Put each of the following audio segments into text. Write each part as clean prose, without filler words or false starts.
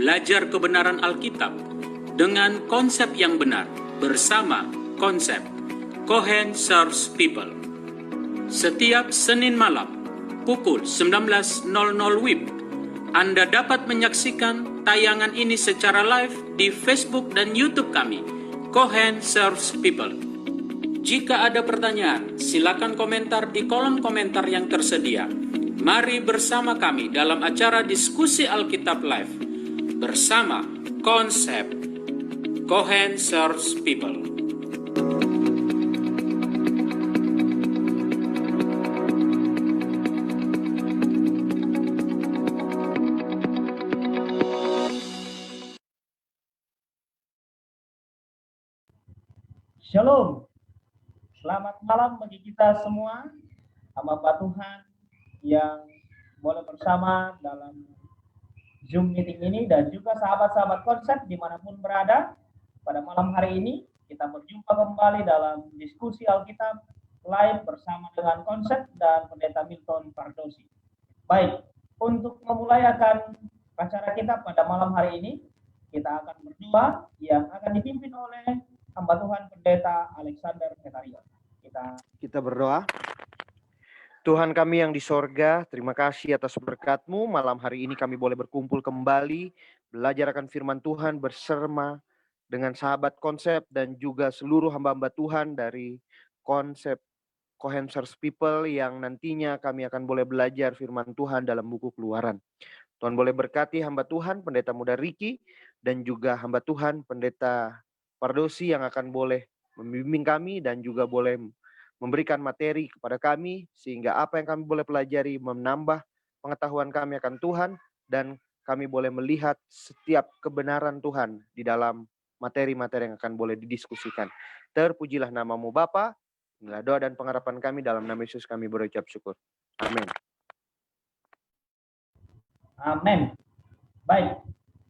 belajar kebenaran Alkitab dengan konsep yang benar bersama konsep Cohen Serves People. Setiap Senin malam pukul 19.00 WIB, Anda dapat menyaksikan tayangan ini secara live di Facebook dan YouTube kami, Cohen Serves People. Jika ada pertanyaan, silakan komentar di kolom komentar yang tersedia. Mari bersama kami dalam acara diskusi Alkitab Live bersama konsep Cohen Serves People. Shalom, selamat malam bagi kita semua, hamba Tuhan yang boleh bersama dalam Zoom meeting ini dan juga sahabat-sahabat konsep dimanapun berada. Pada malam hari ini kita berjumpa kembali dalam diskusi Alkitab live bersama dengan konsep dan Pendeta Milton Pardosi. Baik, untuk memulai acara kita pada malam hari ini, kita akan berdoa yang akan dipimpin oleh hamba Tuhan Pendeta Alexander Petarion. Kita berdoa. Tuhan kami yang di sorga, terima kasih atas berkat-Mu. Malam hari ini kami boleh berkumpul kembali, belajar akan firman Tuhan bersama dengan sahabat konsep dan juga seluruh hamba-hamba Tuhan dari konsep Cohen Serves People yang nantinya kami akan boleh belajar firman Tuhan dalam buku Keluaran. Tuhan boleh berkati hamba Tuhan, Pendeta Muda Riki, dan juga hamba Tuhan, Pendeta Pardosi yang akan boleh membimbing kami dan juga boleh memberikan materi kepada kami sehingga apa yang kami boleh pelajari menambah pengetahuan kami akan Tuhan dan kami boleh melihat setiap kebenaran Tuhan di dalam materi-materi yang akan boleh didiskusikan. Terpujilah nama-Mu Bapa. Inilah doa dan pengharapan kami dalam nama Yesus kami berucap syukur. Amin. Amin. Baik,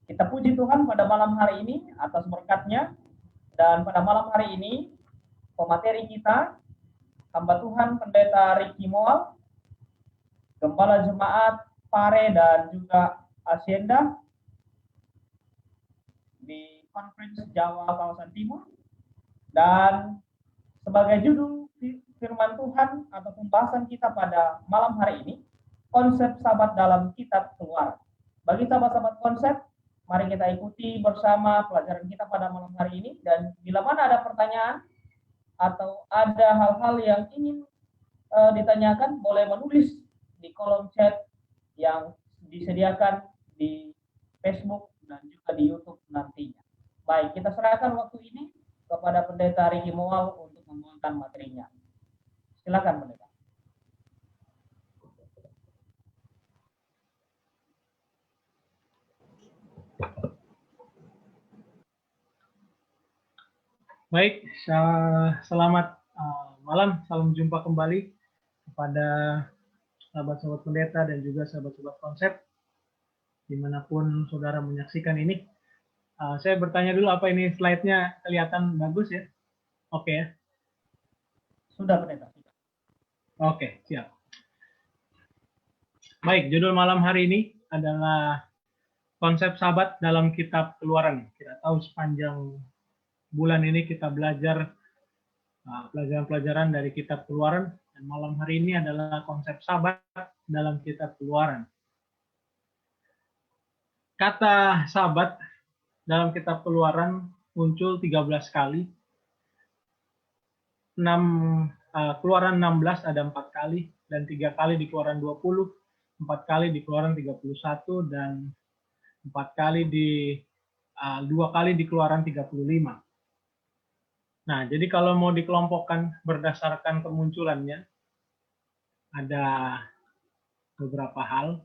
kita puji Tuhan pada malam hari ini atas berkat-Nya. Dan pada malam hari ini pemateri kita hamba Tuhan Pendeta Ricky Moal, Gembala Jemaat Pare dan juga Hacienda di Conference Jawa Kawasan Timur. Dan sebagai judul firman Tuhan atau pembahasan kita pada malam hari ini, konsep sabat dalam kitab Keluaran. Bagi sahabat-sahabat konsep, mari kita ikuti bersama pelajaran kita pada malam hari ini. Dan bila mana ada pertanyaan atau ada hal-hal yang ingin ditanyakan, boleh menulis di kolom chat yang disediakan di Facebook dan juga di YouTube nantinya. Baik, kita serahkan waktu ini kepada Pendeta Ricky Moal untuk membawakan materinya. Silakan Pendeta. Baik, selamat malam, salam jumpa kembali kepada sahabat-sahabat pendeta dan juga sahabat-sahabat konsep dimanapun saudara menyaksikan ini. Saya bertanya dulu, apa ini slide-nya kelihatan bagus ya? Oke ya? Sudah pendeta. Oke, siap. Baik, judul malam hari ini adalah konsep sabat dalam kitab Keluaran. Kita tahu sepanjang bulan ini kita belajar pelajaran-pelajaran dari kitab Keluaran, dan malam hari ini adalah konsep sabat dalam kitab Keluaran. Kata sabat dalam kitab Keluaran muncul 13 kali. Keluaran 16 ada 4 kali, dan 3 kali di Keluaran 20, 4 kali di Keluaran 31, dan 2 kali di Keluaran 35. Nah, jadi kalau mau dikelompokkan berdasarkan kemunculannya, ada beberapa hal.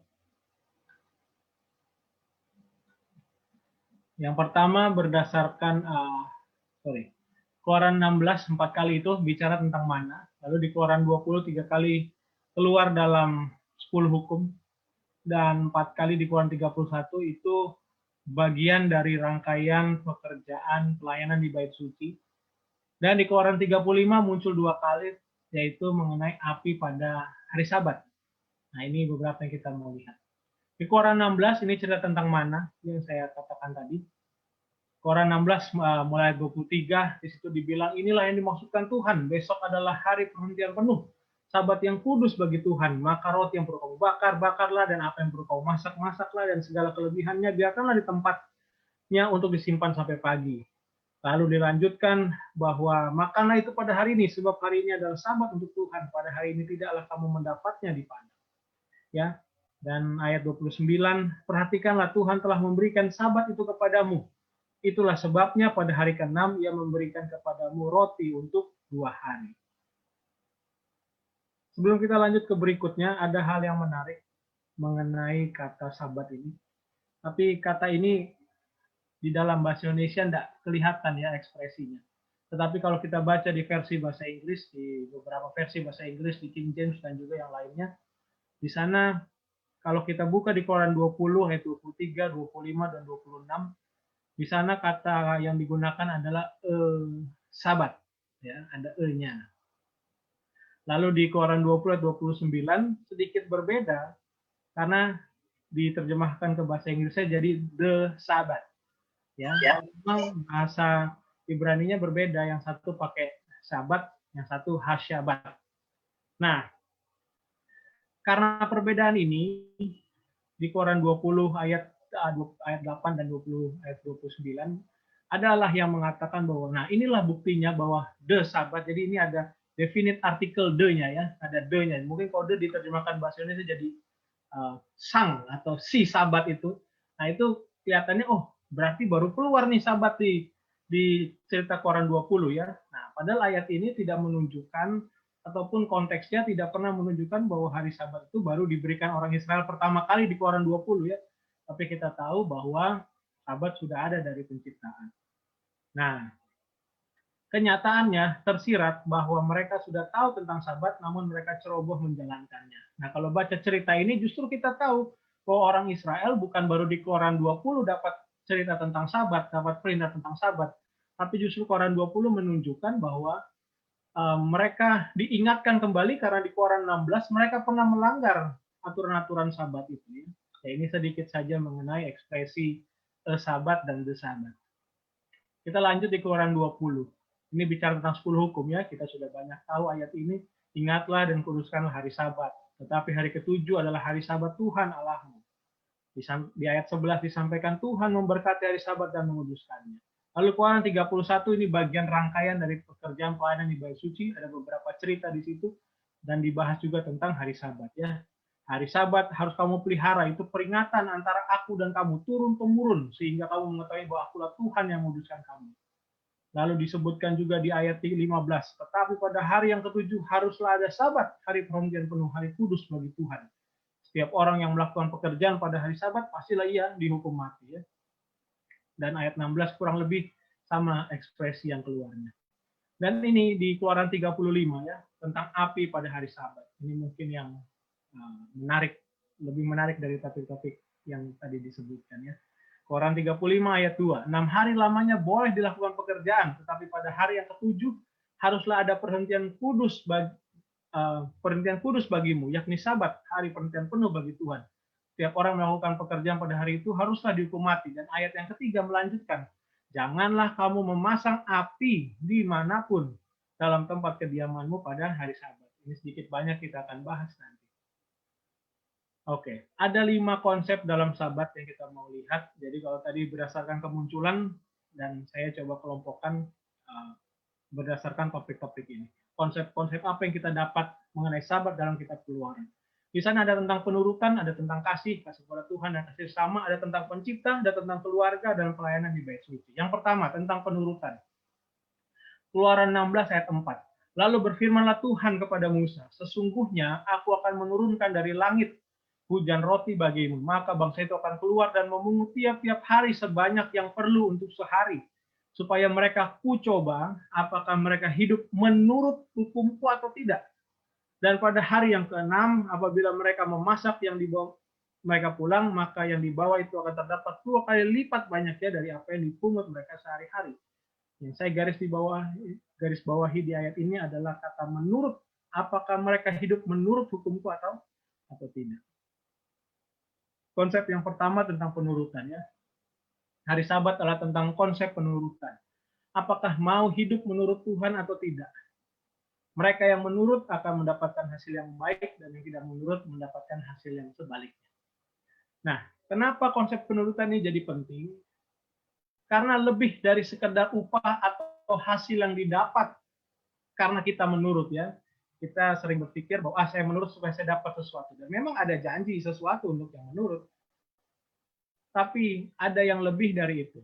Yang pertama berdasarkan, Keluaran 16 4 kali itu bicara tentang mana, lalu di Keluaran 20 3 kali keluar dalam 10 hukum, dan 4 kali di Keluaran 31 itu bagian dari rangkaian pekerjaan pelayanan di Bait Suci. Dan di Keluaran 35 muncul 2 kali, yaitu mengenai api pada hari Sabat. Nah, ini beberapa yang kita mau lihat. Di Keluaran 16 ini cerita tentang mana yang saya katakan tadi. Keluaran 16 mulai 23, di situ dibilang inilah yang dimaksudkan Tuhan, besok adalah hari perhentian penuh, Sabat yang kudus bagi Tuhan, maka roti yang perlu kamu bakar, bakarlah, dan apa yang perlu kamu masak, masaklah, dan segala kelebihannya biarkanlah di tempatnya untuk disimpan sampai pagi. Lalu dilanjutkan bahwa makanlah itu pada hari ini, sebab hari ini adalah Sabat untuk Tuhan, pada hari ini tidaklah kamu mendapatnya di padang. Ya, dan ayat 29, perhatikanlah Tuhan telah memberikan Sabat itu kepadamu. Itulah sebabnya pada hari ke-6 ia memberikan kepadamu roti untuk 2 hari. Sebelum kita lanjut ke berikutnya, ada hal yang menarik mengenai kata Sabat ini. Tapi kata ini di dalam bahasa Indonesia tidak kelihatan ya ekspresinya. Tetapi kalau kita baca di versi bahasa Inggris, di beberapa versi bahasa Inggris, di King James dan juga yang lainnya, di sana kalau kita buka di Keluaran 20 ayat 23, 25 dan 26, di sana kata yang digunakan adalah Sabat, ya, ada e-nya. Lalu di Keluaran 20 ayat 29 sedikit berbeda karena diterjemahkan ke bahasa Inggrisnya jadi the Sabbath. Ya, memang bahasa Ibraninya berbeda, yang satu pakai Sabat, yang satu Hasyabat. Nah, karena perbedaan ini di Keluaran 20 ayat 8 dan 20 ayat 29 adalah yang mengatakan bahwa nah inilah buktinya bahwa the Sabat. Jadi ini ada definite artikel the-nya ya, ada the-nya. Mungkin kalau the diterjemahkan bahasa Indonesia jadi sang atau si Sabat itu. Nah, itu kelihatannya oh, berarti baru keluar nih Sabat di cerita Keluaran 20 ya. Nah, padahal ayat ini tidak menunjukkan ataupun konteksnya tidak pernah menunjukkan bahwa hari Sabat itu baru diberikan orang Israel pertama kali di Keluaran 20 ya. Tapi kita tahu bahwa Sabat sudah ada dari penciptaan. Nah, kenyataannya tersirat bahwa mereka sudah tahu tentang Sabat, namun mereka ceroboh menjalankannya. Nah, kalau baca cerita ini justru kita tahu bahwa orang Israel bukan baru di Keluaran 20 dapat cerita tentang Sabat, dapat perintah tentang Sabat, tapi justru Keluaran 20 menunjukkan bahwa mereka diingatkan kembali karena di Keluaran 16 mereka pernah melanggar aturan-aturan Sabat itu. Ya, ini sedikit saja mengenai ekspresi Sabat dan the Sabat. Kita lanjut di Keluaran 20. Ini bicara tentang 10 hukum ya, kita sudah banyak tahu ayat ini. Ingatlah dan kuduskanlah hari Sabat. Tetapi hari ke-7 adalah hari Sabat Tuhan Allahmu. Di ayat 11 disampaikan Tuhan memberkati hari Sabat dan menguduskannya. Lalu Keluaran 31 ini bagian rangkaian dari pekerjaan pelayanan di Bait Suci. Ada beberapa cerita di situ dan dibahas juga tentang hari Sabat ya. Hari Sabat harus kamu pelihara, itu peringatan antara aku dan kamu turun-temurun sehingga kamu mengetahui bahwa akulah Tuhan yang menguduskan kamu. Lalu disebutkan juga di ayat 15, tetapi pada hari yang ke-7 haruslah ada Sabat, hari perhentian penuh, hari kudus bagi Tuhan. Setiap orang yang melakukan pekerjaan pada hari Sabat pastilah ia dihukum mati ya. Dan ayat 16 kurang lebih sama ekspresi yang keluarnya. Dan ini di Keluaran 35 ya, tentang api pada hari Sabat. Ini mungkin yang menarik, lebih menarik dari topik-topik yang tadi disebutkan ya. Keluaran 35 ayat 2. 6 hari lamanya boleh dilakukan pekerjaan, tetapi pada hari yang ke-7 haruslah ada perhentian kudus bagimu, yakni Sabat, hari perhentian penuh bagi Tuhan. Setiap orang melakukan pekerjaan pada hari itu haruslah dihukum mati. Dan ayat yang ketiga melanjutkan, janganlah kamu memasang api dimanapun dalam tempat kediamanmu pada hari Sabat. Ini sedikit banyak kita akan bahas nanti. Oke, ada 5 konsep dalam Sabat yang kita mau lihat. Jadi kalau tadi berdasarkan kemunculan, dan saya coba kelompokkan berdasarkan topik-topik ini. Konsep-konsep apa yang kita dapat mengenai Sabat dalam kitab Keluaran. Di sana ada tentang penurutan, ada tentang kasih kepada Tuhan dan kasih sama, ada tentang pencipta, ada tentang keluarga dan pelayanan di Bait Suci. Yang pertama, tentang penurutan. Keluaran 16 ayat 4. Lalu berfirmanlah Tuhan kepada Musa, sesungguhnya aku akan menurunkan dari langit hujan roti bagimu, maka bangsa itu akan keluar dan memungut tiap-tiap hari sebanyak yang perlu untuk sehari, supaya mereka kucoba apakah mereka hidup menurut hukumku atau tidak. Dan pada hari yang ke-6, apabila mereka memasak yang dibawa mereka pulang, maka yang dibawa itu akan terdapat 2 kali lipat banyaknya dari apa yang dipungut mereka sehari-hari. Yang saya garis bawahi di ayat ini adalah kata menurut, apakah mereka hidup menurut hukumku atau tidak. konsep yang pertama tentang penurutan ya. Hari Sabat adalah tentang konsep penurutan. Apakah mau hidup menurut Tuhan atau tidak? Mereka yang menurut akan mendapatkan hasil yang baik dan yang tidak menurut mendapatkan hasil yang sebaliknya. Nah, kenapa konsep penurutan ini jadi penting? Karena lebih dari sekedar upah atau hasil yang didapat karena kita menurut ya. Kita sering berpikir bahwa saya menurut supaya saya dapat sesuatu. Dan memang ada janji sesuatu untuk yang menurut. Tapi ada yang lebih dari itu.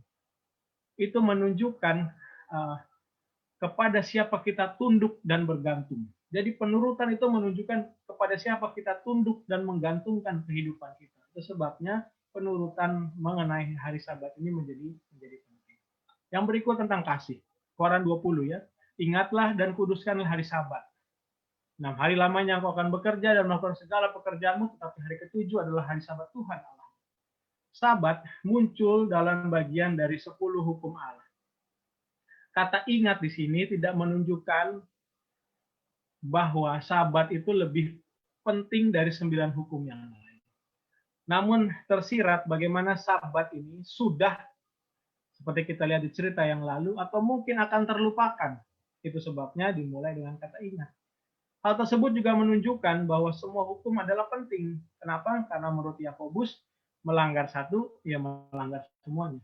Itu menunjukkan kepada siapa kita tunduk dan bergantung. Jadi penurutan itu menunjukkan kepada siapa kita tunduk dan menggantungkan kehidupan kita. Itu sebabnya penurutan mengenai hari Sabat ini menjadi penting. Yang berikut tentang kasih. Keluaran 20 ya. Ingatlah dan kuduskanlah hari Sabat. 6 hari lamanya engkau akan bekerja dan melakukan segala pekerjaanmu, tetapi hari ke-7 adalah hari Sabat Tuhan Allah. Sabat muncul dalam bagian dari 10 hukum Allah. Kata ingat di sini tidak menunjukkan bahwa Sabat itu lebih penting dari 9 hukum yang lain. Namun tersirat bagaimana Sabat ini sudah, seperti kita lihat di cerita yang lalu, atau mungkin akan terlupakan. Itu sebabnya dimulai dengan kata ingat. Hal tersebut juga menunjukkan bahwa semua hukum adalah penting. Kenapa? Karena menurut Yakobus, melanggar satu, ya melanggar semuanya.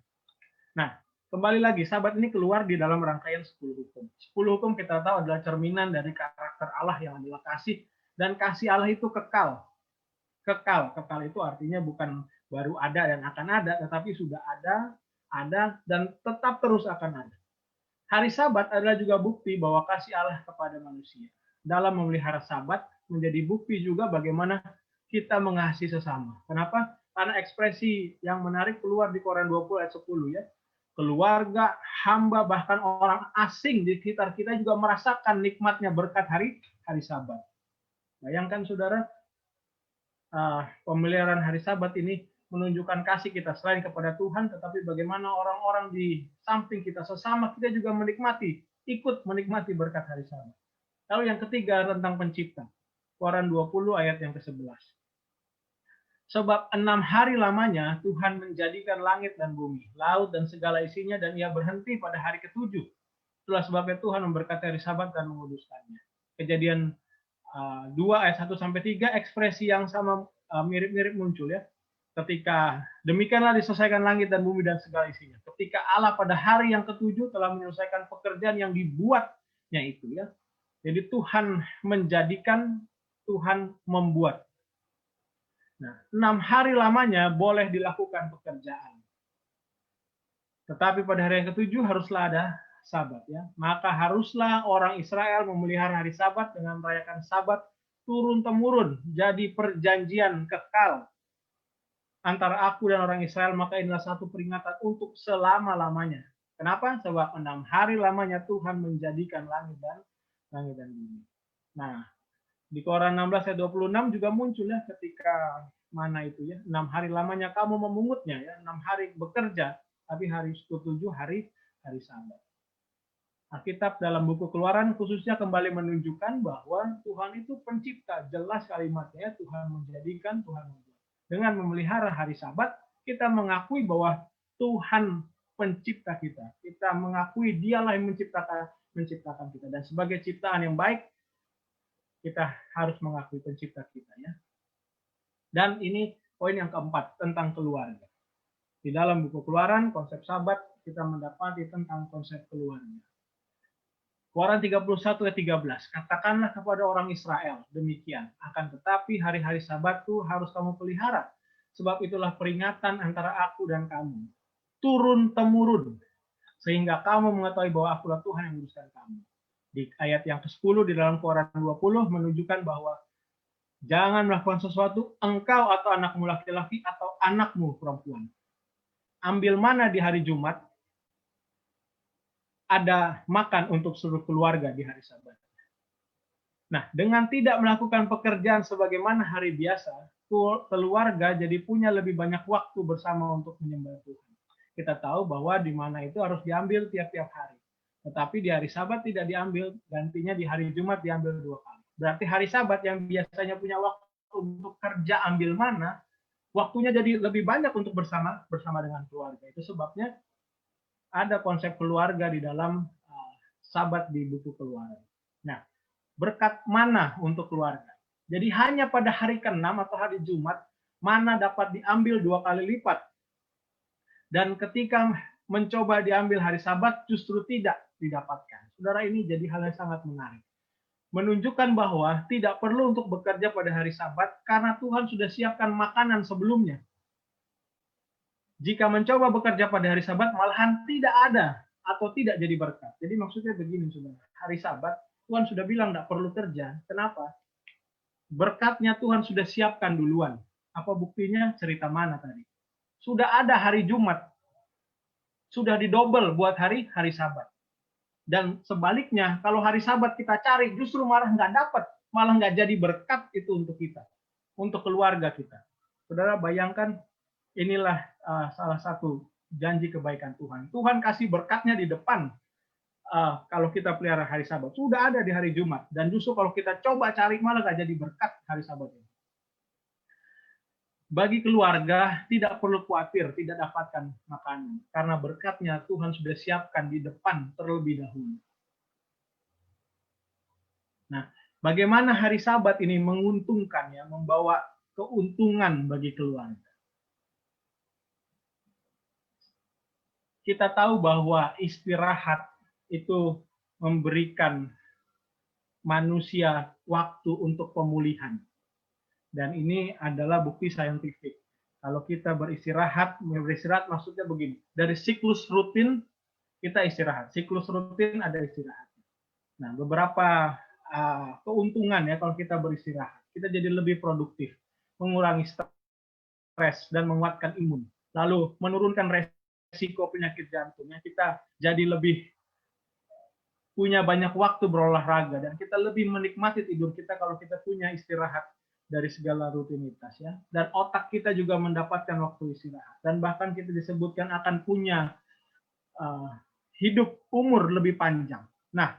Nah, kembali lagi, Sabat ini keluar di dalam rangkaian 10 hukum. 10 hukum kita tahu adalah cerminan dari karakter Allah yang adalah kasih, dan kasih Allah itu kekal. Kekal itu artinya bukan baru ada dan akan ada, tetapi sudah ada, dan tetap terus akan ada. Hari Sabat adalah juga bukti bahwa kasih Allah kepada manusia. Dalam memelihara Sabat menjadi bukti juga bagaimana kita mengasihi sesama. Kenapa? Karena ekspresi yang menarik keluar di Keluaran 20 ayat 10 ya. Keluarga, hamba, bahkan orang asing di sekitar kita juga merasakan nikmatnya berkat hari Sabat. Bayangkan saudara, pemeliharaan hari Sabat ini menunjukkan kasih kita selain kepada Tuhan, tetapi bagaimana orang-orang di samping kita, sesama kita juga ikut menikmati berkat hari Sabat. Lalu yang ketiga tentang pencipta. Keluaran 20 ayat yang ke-11. Sebab 6 hari lamanya Tuhan menjadikan langit dan bumi, laut dan segala isinya, dan ia berhenti pada hari ke-7. Itulah sebabnya Tuhan memberkati hari Sabat dan menguduskannya. Kejadian 2 ayat 1-3 ekspresi yang sama mirip-mirip muncul ya. Ketika demikianlah diselesaikan langit dan bumi dan segala isinya. Ketika Allah pada hari yang ke-7 telah menyelesaikan pekerjaan yang dibuatnya itu ya. Jadi Tuhan menjadikan, Tuhan membuat. Nah, 6 hari lamanya boleh dilakukan pekerjaan. Tetapi pada hari yang ke-7 haruslah ada Sabat ya. Maka haruslah orang Israel memelihara hari Sabat dengan merayakan Sabat turun-temurun. Jadi perjanjian kekal antara aku dan orang Israel, maka inilah satu peringatan untuk selama-lamanya. Kenapa? Sebab 6 hari lamanya Tuhan menjadikan langit dan bumi. Nah, di Keluaran 16 ayat 26 juga muncul ya ketika mana itu ya, 6 hari lamanya kamu memungutnya ya, 6 hari bekerja, tapi hari ke-7 hari Sabat. Alkitab dalam buku Keluaran khususnya kembali menunjukkan bahwa Tuhan itu pencipta, jelas kalimatnya, Tuhan menjadikan, Tuhan membuat. Dengan memelihara hari Sabat, kita mengakui bahwa Tuhan pencipta kita. Kita mengakui dialah yang menciptakan kita. Dan sebagai ciptaan yang baik, kita harus mengakui pencipta kita ya. Dan ini poin yang keempat tentang keluarga. Di dalam buku Keluaran, konsep Sabat, kita mendapati tentang konsep keluarga. Keluaran 31 ayat 13. Katakanlah kepada orang Israel demikian. Akan tetapi hari-hari Sabatku harus kamu pelihara. Sebab itulah peringatan antara aku dan kamu. Turun-temurun. Sehingga kamu mengetahui bahwa akulah Tuhan yang menguduskan kamu. Di ayat yang ke-10 di dalam Keluaran 20 menunjukkan bahwa jangan melakukan sesuatu engkau atau anakmu laki-laki atau anakmu perempuan. Ambil mana di hari Jumat, ada makan untuk seluruh keluarga di hari Sabat. Nah, dengan tidak melakukan pekerjaan sebagaimana hari biasa, keluarga jadi punya lebih banyak waktu bersama untuk menyembah Tuhan. Kita tahu bahwa di mana itu harus diambil tiap-tiap hari. Tetapi di hari Sabat tidak diambil, gantinya di hari Jumat diambil 2 kali. Berarti hari Sabat yang biasanya punya waktu untuk kerja ambil mana, waktunya jadi lebih banyak untuk bersama dengan keluarga. Itu sebabnya ada konsep keluarga di dalam Sabat di buku Keluaran. Nah, berkat mana untuk keluarga? Jadi hanya pada hari ke-6 atau hari Jumat, mana dapat diambil 2 kali lipat. Dan ketika mencoba diambil hari Sabat, justru tidak didapatkan. Saudara, ini jadi hal yang sangat menarik. Menunjukkan bahwa tidak perlu untuk bekerja pada hari Sabat, karena Tuhan sudah siapkan makanan sebelumnya. Jika mencoba bekerja pada hari Sabat, malahan tidak ada atau tidak jadi berkat. Jadi maksudnya begini, saudara. Hari Sabat, Tuhan sudah bilang tidak perlu kerja. Kenapa? Berkatnya Tuhan sudah siapkan duluan. Apa buktinya? Cerita mana tadi? Sudah ada hari Jumat. Sudah didobel buat hari Sabat. Dan sebaliknya, kalau hari Sabat kita cari, justru malah nggak dapat. Malah nggak jadi berkat itu untuk kita. Untuk keluarga kita. Saudara bayangkan, inilah salah satu janji kebaikan Tuhan. Tuhan kasih berkatnya di depan. Kalau kita pelihara hari Sabat, sudah ada di hari Jumat. Dan justru kalau kita coba cari, malah nggak jadi berkat hari Sabat ini. Bagi keluarga, tidak perlu khawatir, tidak dapatkan makanan. Karena berkatnya Tuhan sudah siapkan di depan terlebih dahulu. Nah, bagaimana hari Sabat ini menguntungkan, ya, membawa keuntungan bagi keluarga. Kita tahu bahwa istirahat itu memberikan manusia waktu untuk pemulihan. Dan ini adalah bukti saintifik. Kalau kita beristirahat maksudnya begini. Dari siklus rutin kita istirahat. Siklus rutin ada istirahat. Nah, beberapa keuntungan ya kalau kita beristirahat. Kita jadi lebih produktif, mengurangi stres dan menguatkan imun. Lalu menurunkan resiko penyakit jantungnya. Kita jadi lebih punya banyak waktu berolahraga dan kita lebih menikmati tidur kita kalau kita punya istirahat dari segala rutinitas, ya. Dan otak kita juga mendapatkan waktu istirahat. Dan bahkan kita disebutkan akan punya hidup umur lebih panjang. Nah,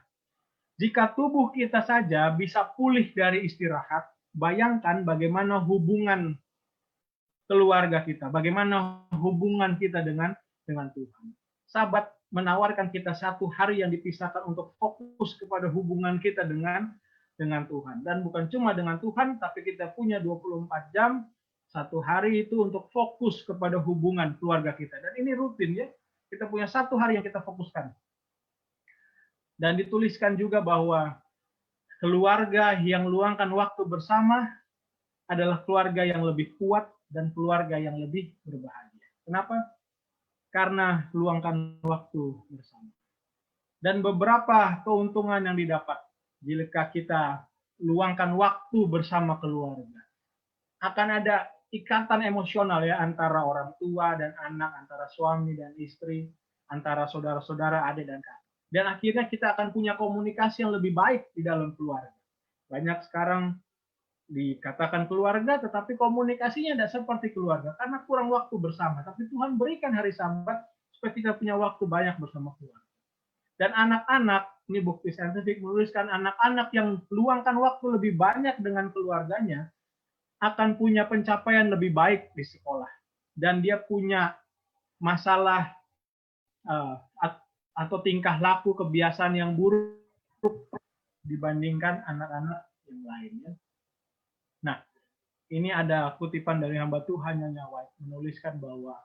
jika tubuh kita saja bisa pulih dari istirahat, bayangkan bagaimana hubungan keluarga kita, bagaimana hubungan kita dengan Tuhan. Sabat menawarkan kita satu hari yang dipisahkan untuk fokus kepada hubungan kita dengan Tuhan. Dan bukan cuma dengan Tuhan, tapi kita punya 24 jam, satu hari itu untuk fokus kepada hubungan keluarga kita. Dan ini rutin, ya. Kita punya satu hari yang kita fokuskan. Dan dituliskan juga bahwa keluarga yang luangkan waktu bersama adalah keluarga yang lebih kuat dan keluarga yang lebih berbahagia. Kenapa? Karena luangkan waktu bersama. Dan beberapa keuntungan yang didapat jika kita luangkan waktu bersama keluarga. Akan ada ikatan emosional, ya, antara orang tua dan anak, antara suami dan istri, antara saudara-saudara, adik dan kakak. Dan akhirnya kita akan punya komunikasi yang lebih baik di dalam keluarga. Banyak sekarang dikatakan keluarga, tetapi komunikasinya tidak seperti keluarga karena kurang waktu bersama. Tapi Tuhan berikan hari Sabat supaya kita punya waktu banyak bersama keluarga. Dan anak-anak, ini bukti saintifik menuliskan anak-anak yang luangkan waktu lebih banyak dengan keluarganya akan punya pencapaian lebih baik di sekolah. Dan dia punya masalah atau tingkah laku kebiasaan yang buruk dibandingkan anak-anak yang lainnya. Nah, ini ada kutipan dari hamba Tuhan Nyonya White menuliskan bahwa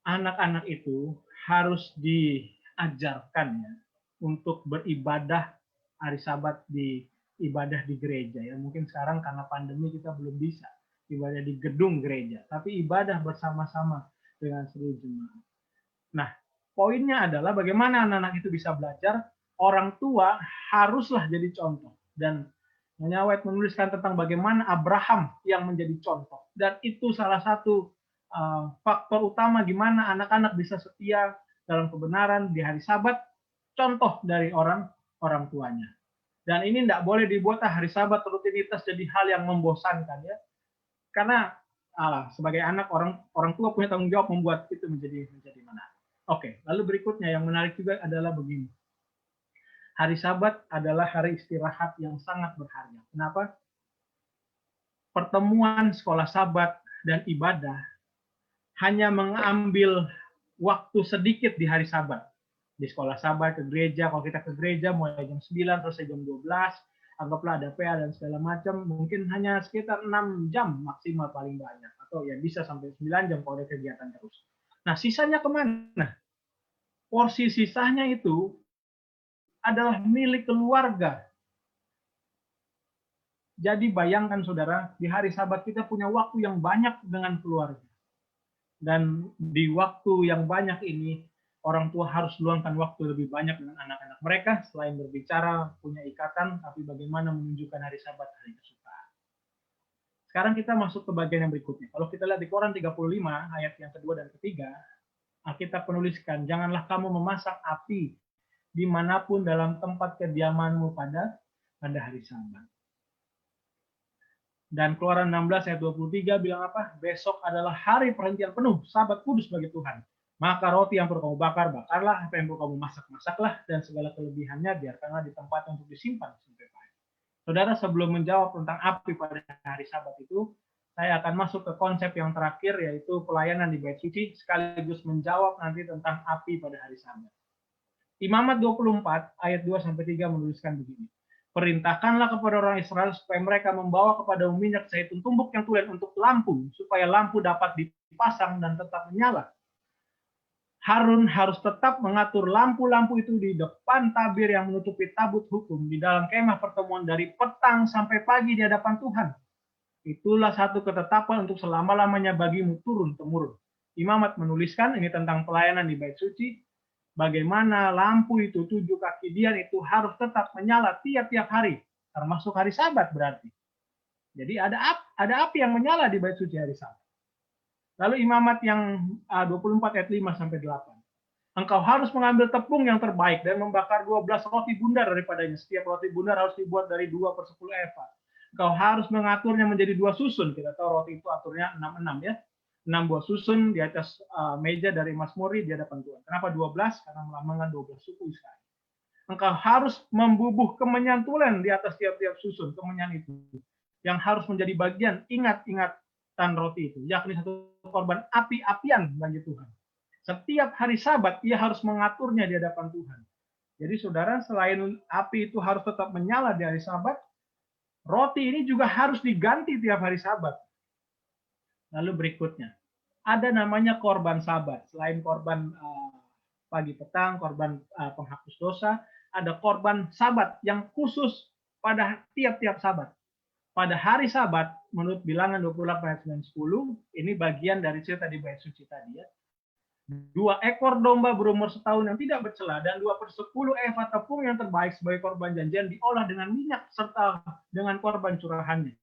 anak-anak itu harus diajarkan, ya, untuk beribadah hari Sabat di ibadah di gereja, ya. Mungkin sekarang karena pandemi kita belum bisa ibadah di gedung gereja, tapi ibadah bersama-sama dengan seluruh jemaat. Nah, poinnya adalah bagaimana anak-anak itu bisa belajar. Orang tua haruslah jadi contoh. Dan Nyonya White menuliskan tentang bagaimana Abraham yang menjadi contoh. Dan itu salah satu faktor utama gimana anak-anak bisa setia dalam kebenaran di hari Sabat, contoh dari orang tuanya. Dan ini tidak boleh dibuat hari Sabat rutinitas jadi hal yang membosankan, ya. Karena sebagai anak, orang tua punya tanggung jawab membuat itu menjadi menarik. Oke, lalu berikutnya yang menarik juga adalah begini. Hari Sabat adalah hari istirahat yang sangat berharga. Kenapa? Pertemuan sekolah Sabat dan ibadah hanya mengambil waktu sedikit di hari Sabat. Di sekolah Sabat, ke gereja, kalau kita ke gereja mulai jam 9 selesai jam 12, anggaplah ada PA dan segala macam, mungkin hanya sekitar 6 jam maksimal paling banyak. Atau ya bisa sampai 9 jam kalau ada kegiatan terus. Nah, sisanya kemana? Porsi sisanya itu adalah milik keluarga. Jadi bayangkan saudara, di hari Sabat kita punya waktu yang banyak dengan keluarga. Dan di waktu yang banyak ini, orang tua harus luangkan waktu lebih banyak dengan anak-anak mereka, selain berbicara, punya ikatan, tapi bagaimana menunjukkan hari Sabat, hari kesukaan. Sekarang kita masuk ke bagian yang berikutnya. Kalau kita lihat di Keluaran 35, ayat yang kedua dan ketiga, Alkitab menuliskan, janganlah kamu memasak api dimanapun dalam tempat kediamanmu pada hari Sabat. Dan Keluaran 16 ayat 23 bilang apa? Besok adalah hari perhentian penuh, Sabat kudus bagi Tuhan. Maka roti yang perlu kamu bakar, bakarlah. Apa yang perlu kamu masak, masaklah. Dan segala kelebihannya biarkanlah di tempat untuk disimpan sampai pagi. Saudara, sebelum menjawab tentang api pada hari Sabat itu, saya akan masuk ke konsep yang terakhir, yaitu pelayanan di Bait Suci, sekaligus menjawab nanti tentang api pada hari Sabat. Imamat 24 ayat 2-3 menuliskan begini. Perintahkanlah kepada orang Israel supaya mereka membawa kepada minyak zaitun tumbuk yang tulen untuk lampu, supaya lampu dapat dipasang dan tetap menyala. Harun harus tetap mengatur lampu-lampu itu di depan tabir yang menutupi tabut hukum di dalam kemah pertemuan dari petang sampai pagi di hadapan Tuhan. Itulah satu ketetapan untuk selama-lamanya bagimu turun-temurun. Imamat menuliskan ini tentang pelayanan di Bait Suci, bagaimana lampu itu 7 kaki dian itu harus tetap menyala tiap-tiap hari, termasuk hari Sabat berarti. Jadi ada api yang menyala di Bait Suci hari Sabat. Lalu Imamat yang 24 ayat 5-8. Engkau harus mengambil tepung yang terbaik dan membakar 12 roti bundar daripadanya. Setiap roti bundar harus dibuat dari 2/10 eva. Engkau harus mengaturnya menjadi 2 susun. Kita tahu roti itu aturnya 6-6 ya. 6 buah susun di atas meja dari Mazmuri di hadapan Tuhan. Kenapa 12? Karena melambangkan 12 suku Israel. Engkau harus membubuh kemenyan tulen di atas tiap-tiap susun kemenyan itu. Yang harus menjadi bagian ingat-ingatan roti itu. Yakni satu korban api-apian bagi Tuhan. Setiap hari Sabat, ia harus mengaturnya di hadapan Tuhan. Jadi saudara, selain api itu harus tetap menyala di hari Sabat, roti ini juga harus diganti tiap hari Sabat. Lalu berikutnya, ada namanya korban Sabat. Selain korban pagi petang, korban penghapus dosa, ada korban Sabat yang khusus pada tiap-tiap Sabat. Pada hari Sabat, menurut bilangan 28 ayat 9-10, ini bagian dari cerita di Bait Suci tadi ya. 2 ekor domba berumur setahun yang tidak bercela dan 2/10 eva tepung yang terbaik sebagai korban janjian diolah dengan minyak serta dengan korban curahannya.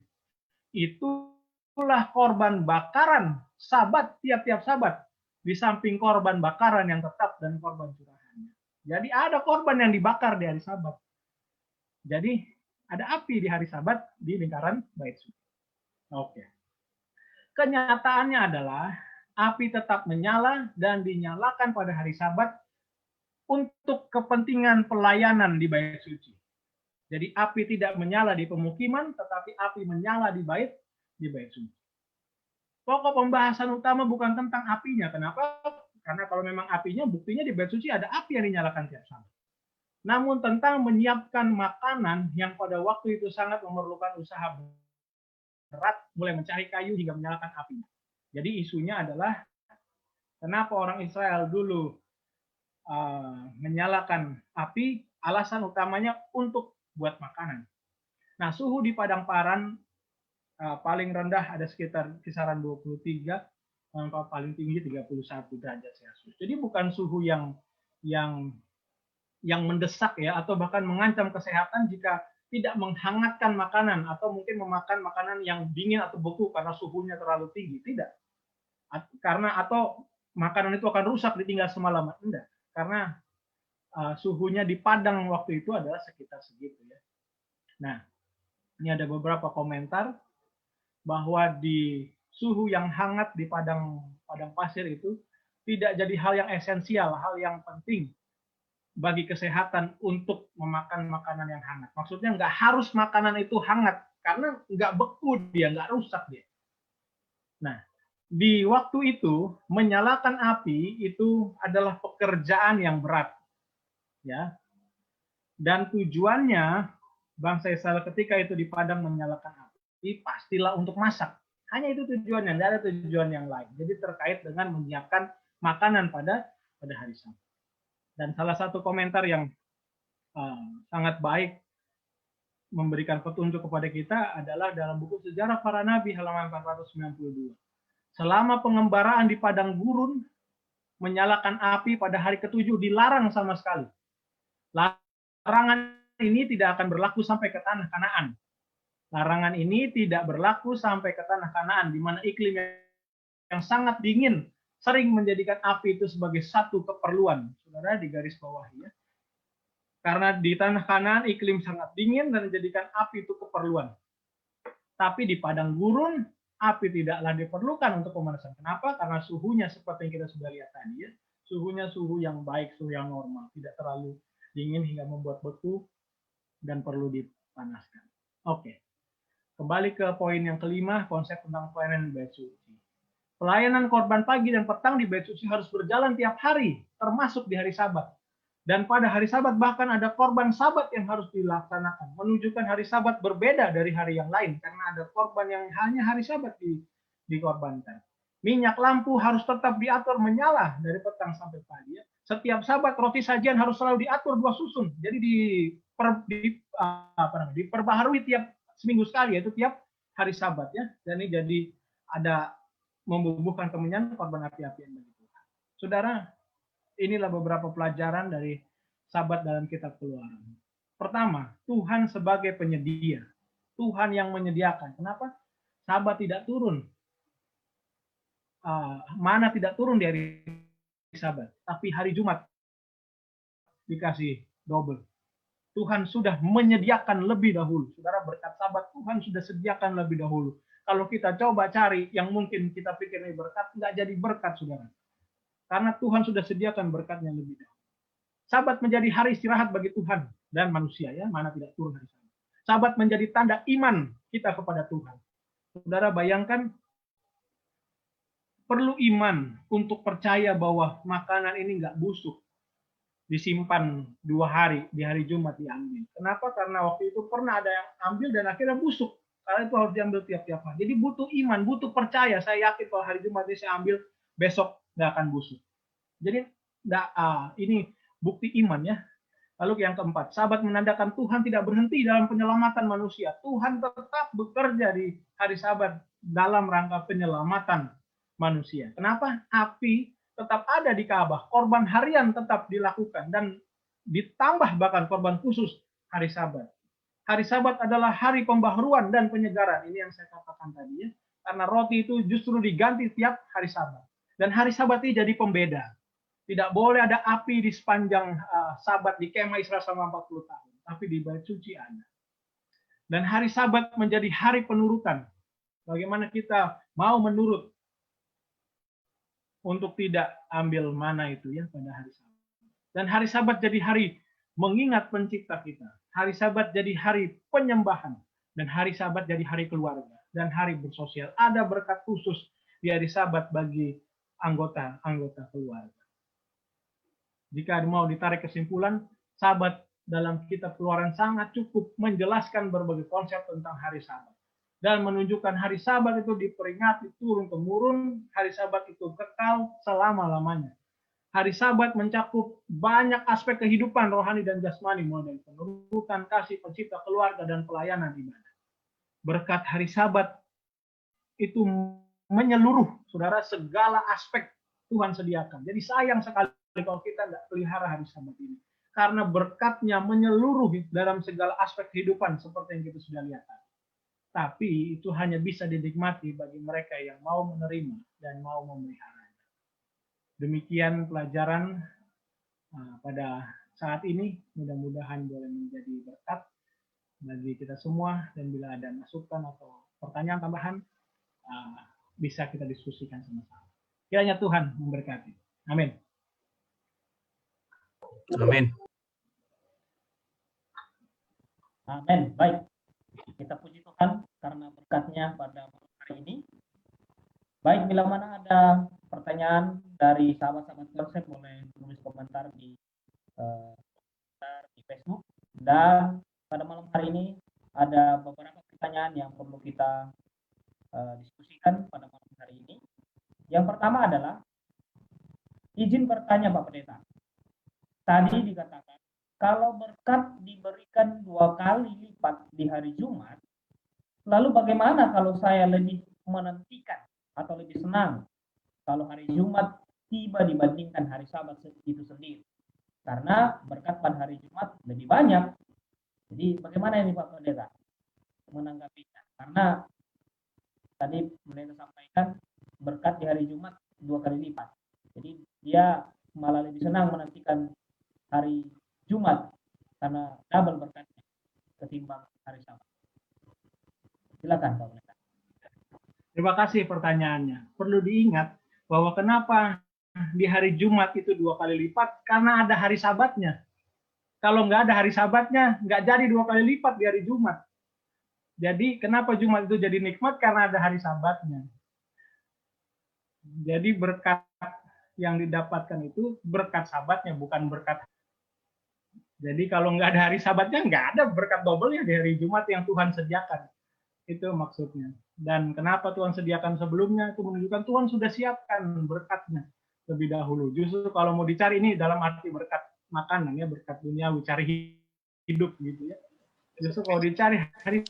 Itulah korban bakaran Sabat tiap-tiap Sabat di samping korban bakaran yang tetap dan korban curahannya. Jadi ada korban yang dibakar di hari Sabat. Jadi ada api di hari Sabat di lingkaran Bait Suci. Oke. Kenyataannya adalah api tetap menyala dan dinyalakan pada hari Sabat untuk kepentingan pelayanan di Bait Suci. Jadi api tidak menyala di pemukiman, tetapi api menyala di Bait Suci. Pokok pembahasan utama bukan tentang apinya. Kenapa? Karena kalau memang apinya, buktinya di Bait Suci ada api yang dinyalakan tiap Sabat. Namun tentang menyiapkan makanan yang pada waktu itu sangat memerlukan usaha berat, mulai mencari kayu hingga menyalakan apinya. Jadi isunya adalah kenapa orang Israel dulu menyalakan api, alasan utamanya untuk buat makanan. Nah, suhu di padang paran paling rendah ada sekitar kisaran 23, paling tinggi 31 derajat Celcius. Jadi bukan suhu yang mendesak ya, atau bahkan mengancam kesehatan jika tidak menghangatkan makanan atau mungkin memakan makanan yang dingin atau beku karena suhunya terlalu tinggi. Tidak. Karena atau makanan itu akan rusak ditinggal semalaman. Enggak. Karena suhunya di padang waktu itu adalah sekitar segitu ya. Nah, ini ada beberapa komentar bahwa di suhu yang hangat di padang pasir itu tidak jadi hal yang esensial, hal yang penting bagi kesehatan untuk memakan makanan yang hangat. Maksudnya nggak harus makanan itu hangat, karena nggak beku dia, nggak rusak dia. Nah, di waktu itu menyalakan api itu adalah pekerjaan yang berat, ya. Dan tujuannya bangsa Israel ketika itu di padang menyalakan api pastilah untuk masak. Hanya itu tujuannya, tidak ada tujuan yang lain. Jadi terkait dengan menyiapkan makanan pada hari Sabat. Dan salah satu komentar yang sangat baik memberikan petunjuk kepada kita adalah dalam buku Sejarah Para Nabi halaman 492. Selama pengembaraan di padang gurun, menyalakan api pada hari ketujuh dilarang sama sekali. Larangan ini tidak akan berlaku sampai ke tanah Kanaan. Larangan ini tidak berlaku sampai ke tanah Kanaan, di mana iklim yang sangat dingin sering menjadikan api itu sebagai satu keperluan. Saudara di garis bawah ya. Karena di tanah Kanaan iklim sangat dingin dan menjadikan api itu keperluan. Tapi di padang gurun, api tidaklah diperlukan untuk pemanasan. Kenapa? Karena suhunya seperti yang kita sudah lihat tadi ya. Suhunya suhu yang baik, suhu yang normal. Tidak terlalu dingin hingga membuat beku dan perlu dipanaskan. Oke. Kembali ke poin yang kelima, konsep tentang pelayanan di Bait Suci. Pelayanan korban pagi dan petang di Bait Suci harus berjalan tiap hari, termasuk di hari Sabat. Dan pada hari Sabat bahkan ada korban Sabat yang harus dilaksanakan, menunjukkan hari Sabat berbeda dari hari yang lain karena ada korban yang hanya hari Sabat dikorbankan. Minyak lampu harus tetap diatur menyala dari petang sampai pagi. Setiap Sabat roti sajian harus selalu diatur 2 susun. Jadi diperbaharui tiap seminggu sekali, yaitu tiap hari Sabat ya. Dan ini jadi ada membubuhkan kemenyan korban api-apian bagi Tuhan. Saudara, inilah beberapa pelajaran dari Sabat dalam kitab Keluaran. Pertama, Tuhan sebagai penyedia. Tuhan yang menyediakan. Kenapa? Sabat tidak turun. Mana tidak turun di hari Sabat. Tapi hari Jumat dikasih double. Tuhan sudah menyediakan lebih dahulu. Saudara, berkat Sabat Tuhan sudah sediakan lebih dahulu. Kalau kita coba cari yang mungkin kita pikir ini berkat, nggak jadi berkat, saudara. Karena Tuhan sudah sediakan berkatnya lebih dahulu. Sabat menjadi hari istirahat bagi Tuhan dan manusia, ya, mana tidak turun hari Sabat. Sabat menjadi tanda iman kita kepada Tuhan. Saudara bayangkan, perlu iman untuk percaya bahwa makanan ini nggak busuk, disimpan 2 hari, di hari Jumat diambil. Kenapa? Karena waktu itu pernah ada yang ambil dan akhirnya busuk. Karena itu harus diambil tiap-tiap hari. Jadi butuh iman, butuh percaya. Saya yakin kalau hari Jumat ini saya ambil, besok nggak akan busuk. Jadi ini bukti iman ya. Lalu yang keempat, Sabat menandakan Tuhan tidak berhenti dalam penyelamatan manusia. Tuhan tetap bekerja di hari Sabat dalam rangka penyelamatan manusia. Kenapa? Api tetap ada di Ka'bah, korban harian tetap dilakukan dan ditambah bahkan korban khusus hari Sabat. Hari Sabat adalah hari pembaharuan dan penyegaran. Ini yang saya katakan tadi ya. Karena roti itu justru diganti tiap hari Sabat. Dan hari Sabat ini jadi pembeda. Tidak boleh ada api di sepanjang Sabat di kemah Israel selama 40 tahun. Tapi di Bait Suci ada. Dan hari Sabat menjadi hari penurutan. Bagaimana kita mau menurut untuk tidak ambil mana itu ya pada hari Sabat. Dan hari Sabat jadi hari mengingat pencipta kita. Hari Sabat jadi hari penyembahan. Dan hari Sabat jadi hari keluarga. Dan hari bersosial. Ada berkat khusus di hari Sabat bagi anggota keluarga. Jika mau ditarik kesimpulan, Sabat dalam kitab Keluaran sangat cukup menjelaskan berbagai konsep tentang hari Sabat. Dan menunjukkan hari Sabat itu diperingati turun-temurun, hari Sabat itu kekal selama-lamanya. Hari Sabat mencakup banyak aspek kehidupan rohani dan jasmani, mulai dari penurutan, kasih, pencipta, keluarga, dan pelayanan ibadah. Berkat hari Sabat itu menyeluruh, saudara, segala aspek Tuhan sediakan. Jadi sayang sekali kalau kita tidak pelihara hari Sabat ini. Karena berkatnya menyeluruh dalam segala aspek kehidupan seperti yang kita sudah lihat. Tapi itu hanya bisa dinikmati bagi mereka yang mau menerima dan mau memelihara. Demikian pelajaran pada saat ini. Mudah-mudahan boleh menjadi berkat bagi kita semua. Dan bila ada masukan atau pertanyaan tambahan, bisa kita diskusikan sama-sama. Kiranya Tuhan memberkati. Amin. Amin. Amin. Baik. Kita puji Tuhan karena berkatnya pada hari ini. Baik, bila mana ada pertanyaan dari sahabat-sahabat konsep, boleh tulis komentar di Facebook. Dan pada malam hari ini ada beberapa pertanyaan yang perlu kita diskusikan pada malam hari ini. Yang pertama adalah, izin bertanya Pak Pendeta. Tadi dikatakan kalau berkat diberikan 2 kali lipat di hari Jumat, lalu bagaimana kalau saya lebih menantikan atau lebih senang kalau hari Jumat tiba dibandingkan hari Sabat itu sendiri? Karena berkat pada hari Jumat lebih banyak. Jadi bagaimana ini Pak Pendeta menanggapinya? Karena tadi Pendeta sampaikan berkat di hari Jumat 2 kali lipat. Jadi dia malah lebih senang menantikan hari Jumat karena double berkatnya ketimbang hari Sabat. Silakan Pak Pendeta. Terima kasih pertanyaannya. Perlu diingat bahwa kenapa di hari Jumat itu 2 kali lipat, karena ada hari Sabatnya. Kalau nggak ada hari Sabatnya, nggak jadi 2 kali lipat di hari Jumat. Jadi kenapa Jumat itu jadi nikmat? Karena ada hari Sabatnya. Jadi berkat yang didapatkan itu berkat Sabatnya, bukan berkat. Jadi kalau nggak ada hari Sabatnya, nggak ada berkat double-nya di hari Jumat yang Tuhan sediakan. Itu maksudnya. Dan kenapa Tuhan sediakan sebelumnya? Itu menunjukkan Tuhan sudah siapkan berkatnya lebih dahulu. Justru kalau mau dicari ini dalam arti berkat makanan ya, berkat duniawi, cari hidup gitu ya. Justru kalau dicari hari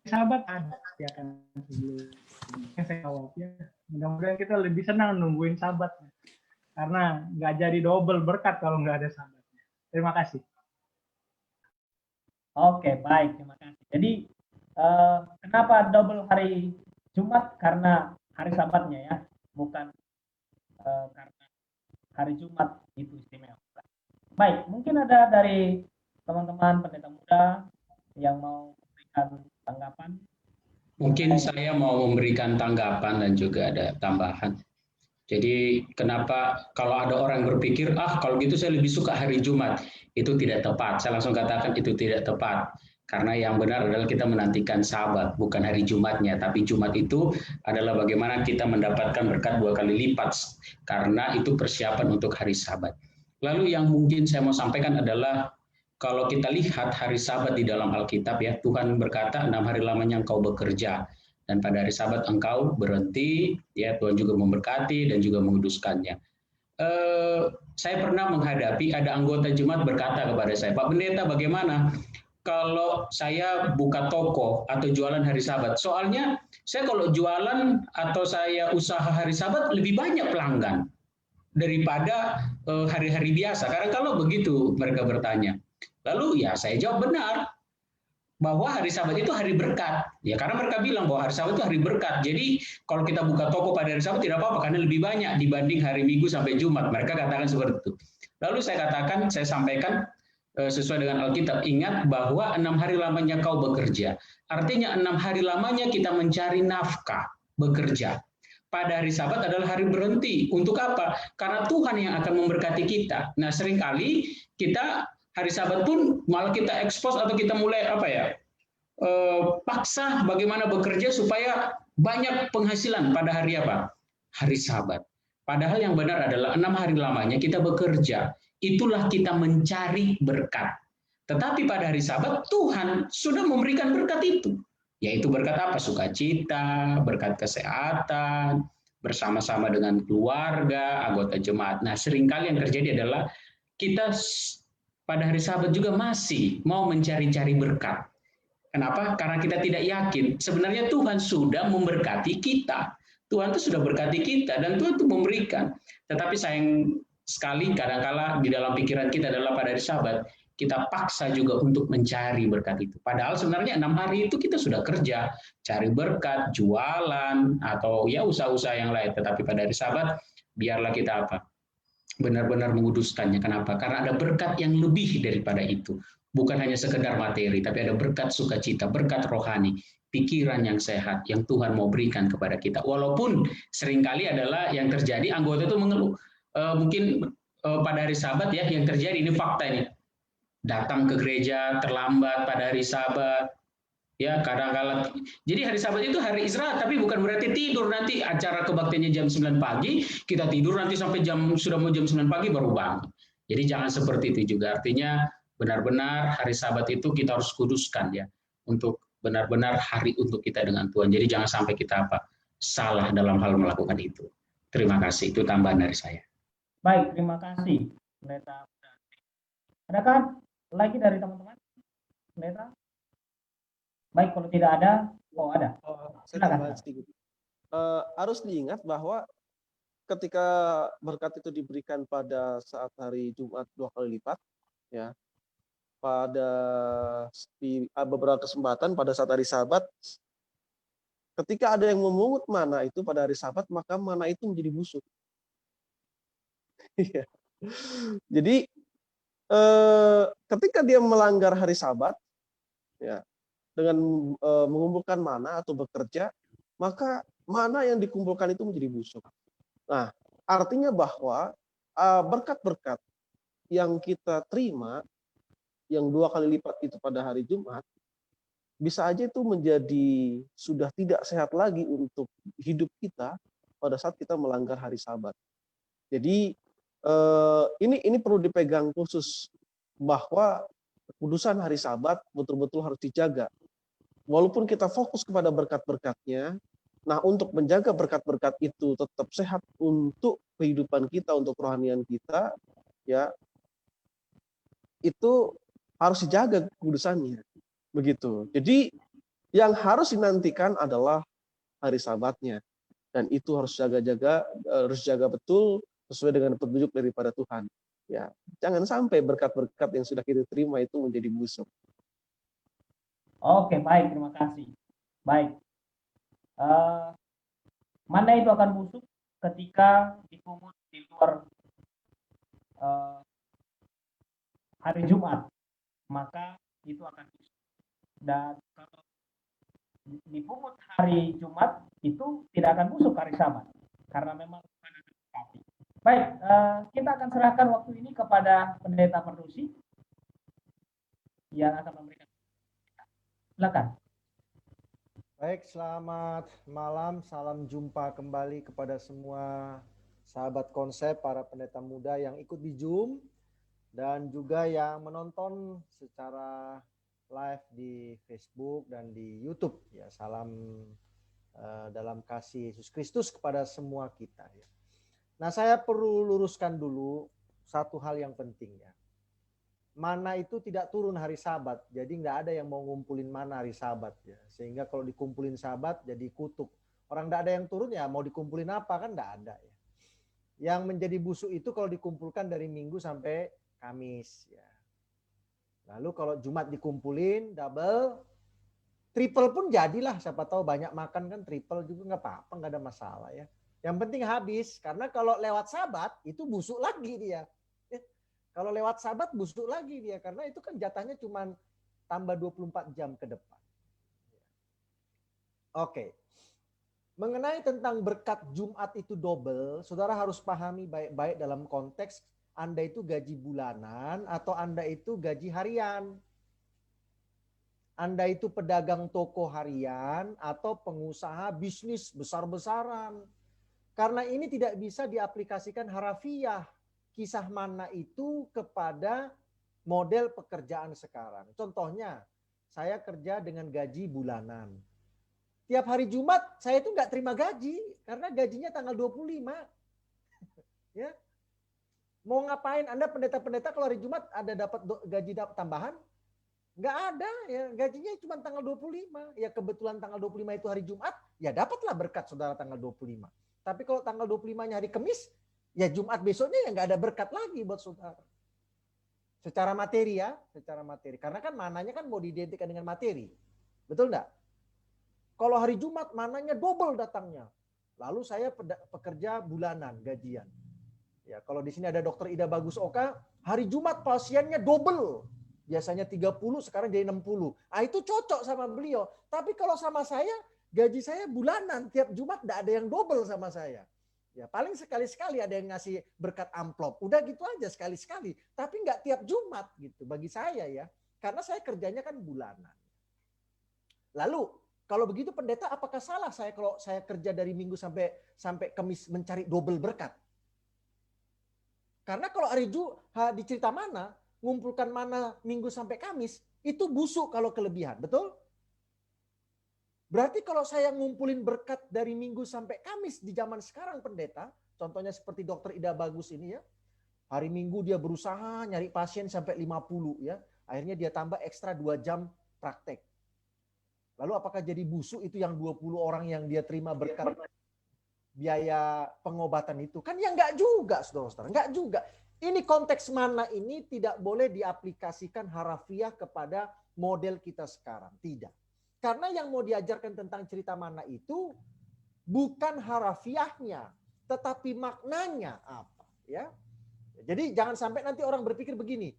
Sabat ada sediakan sebelumnya. Saya jawab ya. Mudah-mudahan kita lebih senang nungguin Sabatnya. Karena nggak jadi double berkat kalau nggak ada Sabatnya. Terima kasih. Oke, baik, terima kasih. Jadi kenapa double hari Jumat? Karena hari Sabatnya ya, bukan karena hari Jumat itu istimewa. Baik, mungkin ada dari teman-teman pendeta muda yang mau memberikan tanggapan. Mungkin saya mau memberikan tanggapan dan juga ada tambahan. Jadi kenapa kalau ada orang berpikir, kalau gitu saya lebih suka hari Jumat, itu tidak tepat. Saya langsung katakan itu tidak tepat. Karena yang benar adalah kita menantikan Sabat, bukan hari Jumatnya. Tapi Jumat itu adalah bagaimana kita mendapatkan berkat 2 kali lipat. Karena itu persiapan untuk hari Sabat. Lalu yang mungkin saya mau sampaikan adalah, kalau kita lihat hari Sabat di dalam Alkitab ya, Tuhan berkata 6 hari lamanya engkau bekerja. Dan pada hari Sabat engkau berhenti, ya Tuhan juga memberkati dan juga menguduskannya. Saya pernah menghadapi ada anggota jemaat berkata kepada saya, Pak Pendeta bagaimana kalau saya buka toko atau jualan hari Sabat? Soalnya saya kalau jualan atau saya usaha hari Sabat lebih banyak pelanggan daripada hari-hari biasa. Karena kalau begitu mereka bertanya. Lalu ya saya jawab benar. Bahwa hari Sabat itu hari berkat. Ya karena mereka bilang bahwa hari Sabat itu hari berkat. Jadi kalau kita buka toko pada hari Sabat tidak apa-apa karena lebih banyak dibanding hari Minggu sampai Jumat. Mereka katakan seperti itu. Lalu saya sampaikan sesuai dengan Alkitab, ingat bahwa 6 hari lamanya kau bekerja. Artinya 6 hari lamanya kita mencari nafkah, bekerja. Pada hari Sabat adalah hari berhenti. Untuk apa? Karena Tuhan yang akan memberkati kita. Nah seringkali kita hari Sabat pun malah kita ekspos atau kita mulai paksa bagaimana bekerja supaya banyak penghasilan pada hari apa? Hari Sabat. Padahal yang benar adalah 6 hari lamanya kita bekerja. Itulah kita mencari berkat. Tetapi pada hari Sabat Tuhan sudah memberikan berkat itu. Yaitu berkat apa? Sukacita, berkat kesehatan, bersama-sama dengan keluarga, anggota jemaat. Nah seringkali yang terjadi adalah kita pada hari Sabat juga masih mau mencari-cari berkat. Kenapa? Karena kita tidak yakin. Sebenarnya Tuhan sudah memberkati kita. Tuhan itu sudah berkati kita dan Tuhan itu memberikan. Tetapi sayang sekali kadang-kala di dalam pikiran kita adalah pada hari Sabat kita paksa juga untuk mencari berkat itu. Padahal sebenarnya 6 hari itu kita sudah kerja, cari berkat, jualan atau ya usaha-usaha yang lain. Tetapi pada hari Sabat biarlah kita apa? Benar-benar menguduskannya. Kenapa? Karena ada berkat yang lebih daripada itu. Bukan hanya sekedar materi, tapi ada berkat sukacita, berkat rohani, pikiran yang sehat, yang Tuhan mau berikan kepada kita. Walaupun seringkali adalah yang terjadi, anggota itu mengeluh. Mungkin pada hari Sabat ya, yang terjadi, ini fakta ini. Datang ke gereja terlambat pada hari Sabat, Ya, kadang-kala. Jadi hari Sabat itu hari istirahat, tapi bukan berarti tidur. Nanti acara kebaktiannya jam 9 pagi, kita tidur nanti sampai sudah mau jam 9 pagi baru bangun. Jadi jangan seperti itu juga. Artinya benar-benar hari Sabat itu kita harus kuduskan ya, untuk benar-benar hari untuk kita dengan Tuhan. Jadi jangan sampai kita salah dalam hal melakukan itu. Terima kasih. Itu tambahan dari saya. Baik, terima kasih, Pendeta. Adakah lagi dari teman-teman, Pendeta? Baik, kalau tidak ada, ada. Saya Silakan. tambahan sedikit. Harus diingat bahwa ketika berkat itu diberikan pada saat hari Jumat 2 kali lipat, ya, pada beberapa kesempatan pada saat hari Sabat, ketika ada yang memungut mana itu pada hari Sabat, maka mana itu menjadi busuk. Jadi ketika dia melanggar hari Sabat, ya, dengan mengumpulkan mana atau bekerja, maka mana yang dikumpulkan itu menjadi busuk. Nah, artinya bahwa berkat-berkat yang kita terima, yang 2 kali lipat itu pada hari Jumat, bisa aja itu menjadi sudah tidak sehat lagi untuk hidup kita pada saat kita melanggar hari Sabat. Jadi ini perlu dipegang khusus, bahwa kekudusan hari Sabat betul-betul harus dijaga. Walaupun kita fokus kepada berkat-berkatnya, nah untuk menjaga berkat-berkat itu tetap sehat untuk kehidupan kita, untuk kerohanian kita, ya, itu harus dijaga kekudusannya. Begitu. Jadi yang harus dinantikan adalah hari Sabatnya, dan itu harus jaga betul sesuai dengan petunjuk daripada Tuhan. Ya, jangan sampai berkat-berkat yang sudah kita terima itu menjadi busuk. Oke, baik, terima kasih. Baik. Mana itu akan busuk ketika dipungut di luar hari Jumat, maka itu akan busuk. Dan kalau dipungut hari Jumat itu tidak akan busuk hari Sabat, karena memang pada mendekati. Baik, kita akan serahkan waktu ini kepada Pendeta Perdusi yang akan memberikan. Silakan. Baik, selamat malam, salam jumpa kembali kepada semua sahabat konsep, para pendeta muda yang ikut di Zoom, dan juga yang menonton secara live di Facebook dan di YouTube. Ya, salam dalam kasih Yesus Kristus kepada semua kita. Ya. Nah, saya perlu luruskan dulu satu hal yang penting ya. Mana itu tidak turun hari Sabat, jadi nggak ada yang mau ngumpulin mana hari Sabat ya. Sehingga kalau dikumpulin Sabat jadi kutuk. Orang nggak ada yang turun ya, mau dikumpulin apa kan nggak ada ya. Yang menjadi busuk itu kalau dikumpulkan dari Minggu sampai Kamis ya. Lalu kalau Jumat dikumpulin double, triple pun jadilah. Siapa tahu banyak makan kan, triple juga nggak apa-apa, nggak ada masalah ya. Yang penting habis, karena kalau lewat Sabat itu busuk lagi dia. Kalau lewat Sabat busuk lagi dia, karena itu kan jatahnya cuma tambah 24 jam ke depan. Oke. Mengenai tentang berkat Jumat itu double, saudara harus pahami baik-baik dalam konteks Anda itu gaji bulanan atau Anda itu gaji harian. Anda itu pedagang toko harian atau pengusaha bisnis besar-besaran. Karena ini tidak bisa diaplikasikan harafiah kisah mana itu kepada model pekerjaan sekarang. Contohnya, saya kerja dengan gaji bulanan. Tiap hari Jumat saya itu nggak terima gaji karena gajinya tanggal 25. Ya. Mau ngapain Anda pendeta-pendeta kalau hari Jumat ada dapat gaji tambahan? Nggak ada, ya gajinya cuma tanggal 25. Ya kebetulan tanggal 25 itu hari Jumat, ya dapatlah berkat saudara tanggal 25. Tapi kalau tanggal 25-nya hari Kamis, ya Jumat besoknya ya nggak ada berkat lagi buat saudara. Secara materi ya, secara materi. Karena kan mananya kan mau diidentikan dengan materi. Betul nggak? Kalau hari Jumat mananya double datangnya. Lalu saya pekerja bulanan, gajian. Ya, kalau di sini ada Dokter Ida Bagus Oka, hari Jumat pasiennya double. Biasanya 30, sekarang jadi 60. Ah itu cocok sama beliau. Tapi kalau sama saya, gaji saya bulanan. Tiap Jumat nggak ada yang double sama saya. Ya paling sekali-sekali ada yang ngasih berkat amplop. Udah gitu aja sekali-sekali. Tapi nggak tiap Jumat gitu bagi saya ya. Karena saya kerjanya kan bulanan. Lalu kalau begitu pendeta, apakah salah saya kalau saya kerja dari Minggu sampai Kamis mencari double berkat? Karena kalau di cerita mana, ngumpulkan mana Minggu sampai Kamis, itu busuk kalau kelebihan, betul? Berarti kalau saya ngumpulin berkat dari Minggu sampai Kamis di zaman sekarang pendeta, contohnya seperti dokter Ida Bagus ini ya, hari Minggu dia berusaha nyari pasien sampai 50 ya, akhirnya dia tambah ekstra 2 jam praktek. Lalu apakah jadi busuk itu yang 20 orang yang dia terima berkat biaya pengobatan itu? Kan ya enggak juga, saudara-saudara. Enggak juga. Ini konteks mana ini tidak boleh diaplikasikan harafiah kepada model kita sekarang. Tidak. Karena yang mau diajarkan tentang cerita mana itu bukan harafiahnya, tetapi maknanya apa. Ya. Jadi jangan sampai nanti orang berpikir begini.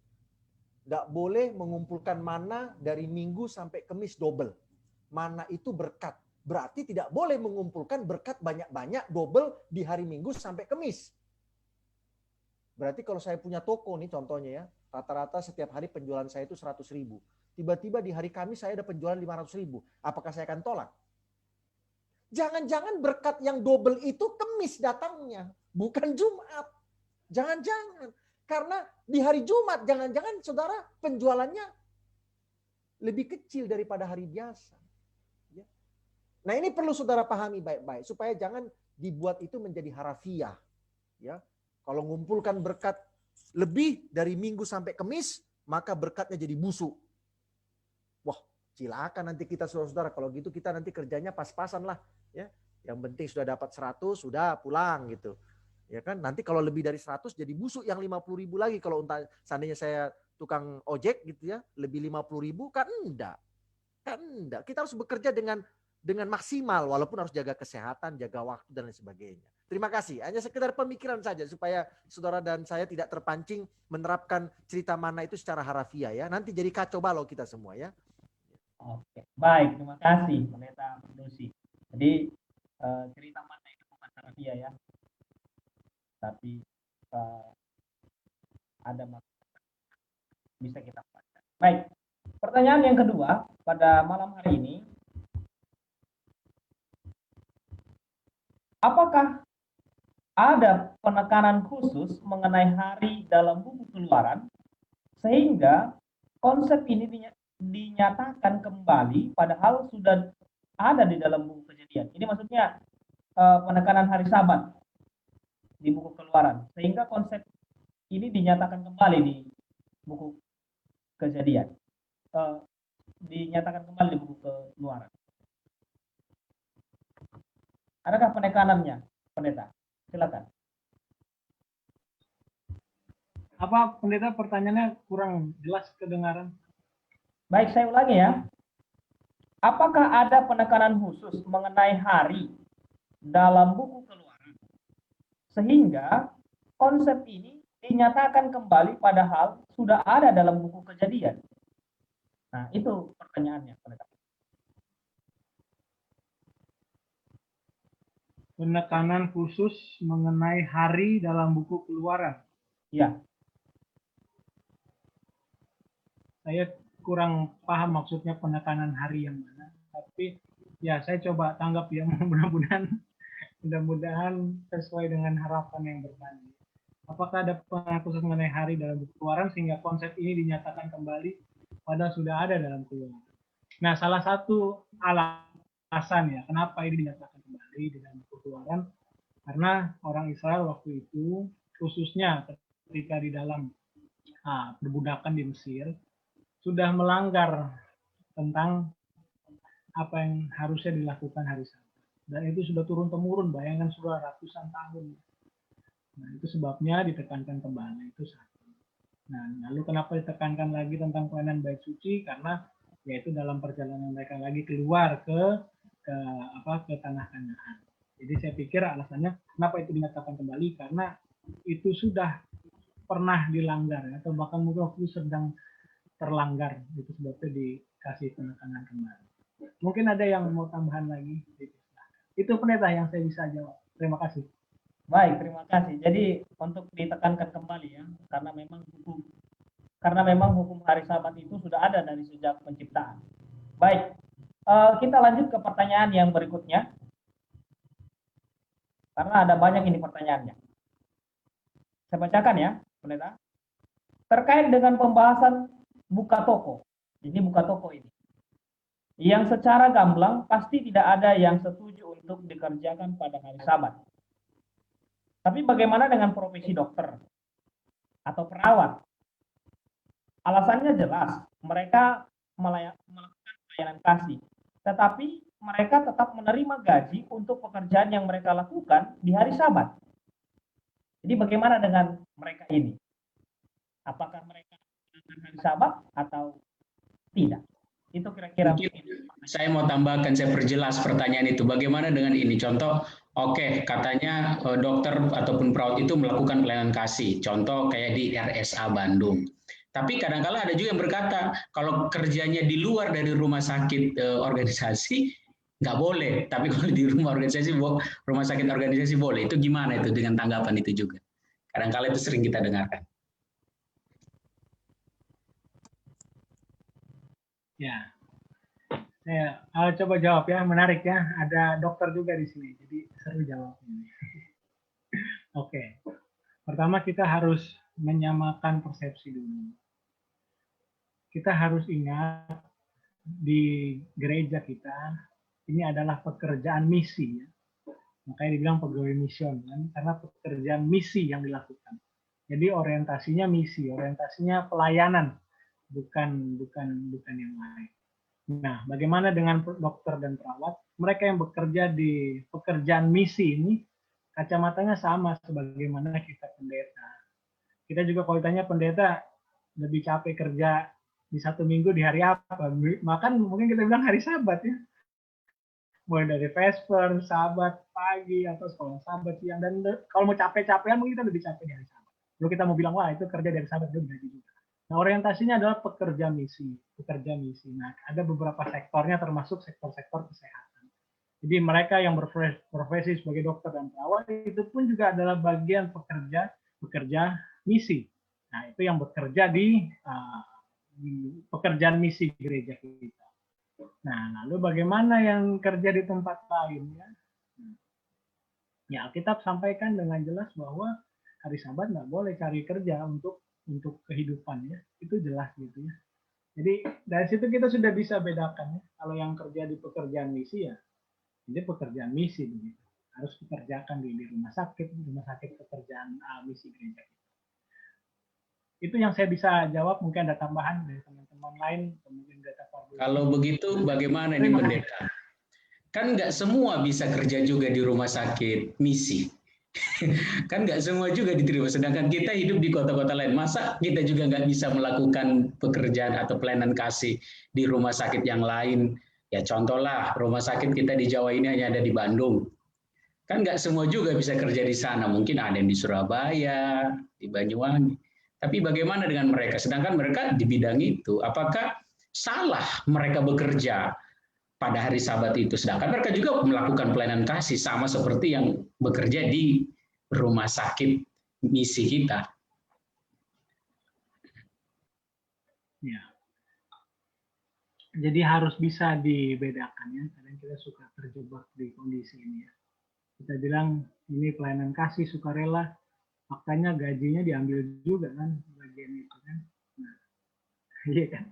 Enggak boleh mengumpulkan mana dari Minggu sampai Kamis double. Mana itu berkat. Berarti tidak boleh mengumpulkan berkat banyak-banyak double di hari Minggu sampai Kamis. Berarti kalau saya punya toko nih contohnya ya, rata-rata setiap hari penjualan saya itu 100.000. Tiba-tiba di hari Kamis saya ada penjualan 500.000. Apakah saya akan tolak? Jangan-jangan berkat yang double itu Kamis datangnya, bukan Jumat. Jangan-jangan. Karena di hari Jumat, jangan-jangan saudara penjualannya lebih kecil daripada hari biasa. Nah ini perlu saudara pahami baik-baik supaya jangan dibuat itu menjadi harafiah. Ya, kalau ngumpulkan berkat lebih dari Minggu sampai Kamis, maka berkatnya jadi busuk. Wah, silakan nanti kita saudara-saudara kalau gitu kita nanti kerjanya pas-pasan lah. Ya, yang penting sudah dapat 100, sudah pulang gitu. Ya kan, nanti kalau lebih dari 100 jadi busuk yang 50.000 lagi kalau seandainya saya tukang ojek gitu ya, lebih 50.000 kan enggak. Kan enggak. Kita harus bekerja dengan maksimal walaupun harus jaga kesehatan, jaga waktu dan lain sebagainya. Terima kasih. Hanya sekedar pemikiran saja supaya saudara dan saya tidak terpancing menerapkan cerita mana itu secara harafiah ya. Nanti jadi kacau balau kita semua ya. Oke, baik, terima kasih Pendeta Dosi. Jadi cerita mana itu bukan harafiah ya, tapi ada makna bisa kita baca. Baik, pertanyaan yang kedua pada malam hari ini. Apakah ada penekanan khusus mengenai hari dalam buku Keluaran sehingga konsep ini dinyatakan kembali padahal sudah ada di dalam buku Kejadian? Ini maksudnya penekanan hari Sabat di buku Keluaran sehingga konsep ini dinyatakan kembali di buku Kejadian, dinyatakan kembali di buku Keluaran. Adakah penekanannya, Pendeta? Silakan. Apa pendeta pertanyaannya kurang jelas kedengaran? Baik, saya ulangi ya. Apakah ada penekanan khusus mengenai hari dalam buku Keluaran sehingga konsep ini dinyatakan kembali padahal sudah ada dalam buku Kejadian? Nah, itu pertanyaannya, Pendeta. Penekanan khusus mengenai hari dalam buku Keluaran. Ya. Saya kurang paham maksudnya penekanan hari yang mana. Tapi ya saya coba tanggap ya, mudah-mudahan sesuai dengan harapan yang berbanding. Apakah ada penekanan khusus mengenai hari dalam buku Keluaran sehingga konsep ini dinyatakan kembali padahal sudah ada dalam Keluaran. Nah, salah satu alasan ya kenapa ini dinyatakan kembali di dalam buku Keluaran, karena orang Israel waktu itu khususnya ketika di dalam perbudakan di Mesir sudah melanggar tentang apa yang harusnya dilakukan hari Sabat, dan itu sudah turun temurun, bayangkan sudah ratusan tahun. Nah, itu sebabnya ditekankan kembali, itu satu. Nah, lalu kenapa ditekankan lagi tentang pelayanan bait suci? Karena yaitu dalam perjalanan mereka lagi keluar ke tanah Kanaan. Jadi saya pikir alasannya kenapa itu dinyatakan kembali karena itu sudah pernah dilanggar atau bahkan mungkin waktu itu sedang terlanggar, itu sebabnya dikasih penekanan kembali. Mungkin ada yang mau tambahan lagi? Itu pendeta yang saya bisa jawab. Terima kasih. Baik, terima kasih. Jadi untuk ditekankan kembali ya, karena memang hukum hari Sabat itu sudah ada dari sejak penciptaan. Baik, Kita lanjut ke pertanyaan yang berikutnya. Karena ada banyak ini pertanyaannya. Saya bacakan ya, Pendeta. Terkait dengan pembahasan buka toko. Ini buka toko ini. Yang secara gamblang pasti tidak ada yang setuju untuk dikerjakan pada hari Sabat. Tapi bagaimana dengan profesi dokter atau perawat? Alasannya jelas, mereka melakukan pelayanan kasih. Tetapi mereka tetap menerima gaji untuk pekerjaan yang mereka lakukan di hari Sabat. Jadi bagaimana dengan mereka ini? Apakah mereka melakukan hari Sabat atau tidak? Itu kira-kira. Mungkin saya mau tambahkan, saya perjelas pertanyaan itu. Bagaimana dengan ini? Contoh, oke, katanya dokter ataupun perawat itu melakukan pelayanan kasih. Contoh kayak di RSA Bandung. Tapi kadang-kala ada juga yang berkata, kalau kerjanya di luar dari rumah sakit organisasi, nggak boleh. Tapi kalau di rumah sakit organisasi boleh. Itu gimana itu dengan tanggapan itu juga? Kadang-kala itu sering kita dengarkan. Ya, saya coba jawab ya, menarik ya. Ada dokter juga di sini, jadi seru jawabnya. Oke, pertama kita harus menyamakan persepsi dulu. Kita harus ingat di gereja kita ini adalah pekerjaan misi, ya. Makanya dibilang pegawai mision, kan? Karena pekerjaan misi yang dilakukan. Jadi orientasinya misi, orientasinya pelayanan. Bukan yang lain. Nah, bagaimana dengan dokter dan perawat? Mereka yang bekerja di pekerjaan misi ini, kacamatanya sama sebagaimana kita pendeta. Kita juga kalau ditanya pendeta, lebih capek kerja di satu minggu di hari apa? Makan mungkin kita bilang hari Sabat ya. Mulai dari Vesper, Sabat pagi, atau sekolah Sabat siang. Dan kalau mau capek-capekan mungkin kita lebih capek di hari Sabat. Lalu kita mau bilang, wah itu kerja dari Sabat, itu gaji juga. Nah, orientasinya adalah pekerja misi. Nah, ada beberapa sektornya termasuk sektor-sektor kesehatan. Jadi mereka yang berprofesi sebagai dokter dan perawat itu pun juga adalah bagian pekerja misi. Nah, itu yang bekerja di pekerjaan misi gereja kita. Nah, lalu bagaimana yang kerja di tempat lain ya? Ya, Alkitab sampaikan dengan jelas bahwa hari Sabat nggak boleh cari kerja untuk kehidupannya, itu jelas gitu ya. Jadi dari situ kita sudah bisa bedakan ya. Kalau yang kerja di pekerjaan misi ya, ini pekerjaan misi begitu. Harus dikerjakan di rumah sakit pekerjaan misi gereja. Itu yang saya bisa jawab. Mungkin ada tambahan dari teman-teman lain. Mungkin data kalau begitu bagaimana nih pendeta? Kan nggak semua bisa kerja juga di rumah sakit misi. Kan nggak semua juga diterima, sedangkan kita hidup di kota-kota lain. Masa kita juga nggak bisa melakukan pekerjaan atau pelayanan kasih di rumah sakit yang lain? Ya contohlah, rumah sakit kita di Jawa ini hanya ada di Bandung. Kan nggak semua juga bisa kerja di sana. Mungkin ada yang di Surabaya, di Banyuwangi. Tapi bagaimana dengan mereka? Sedangkan mereka di bidang itu. Apakah salah mereka bekerja pada hari Sabat itu? Sedangkan mereka juga melakukan pelayanan kasih sama seperti yang bekerja di rumah sakit misi kita. Ya. Jadi harus bisa dibedakan ya. Kadang kita suka terjebak di kondisi ini ya. Kita bilang ini pelayanan kasih sukarela, faktanya gajinya diambil juga kan bagian itu kan. Nah, iya kan.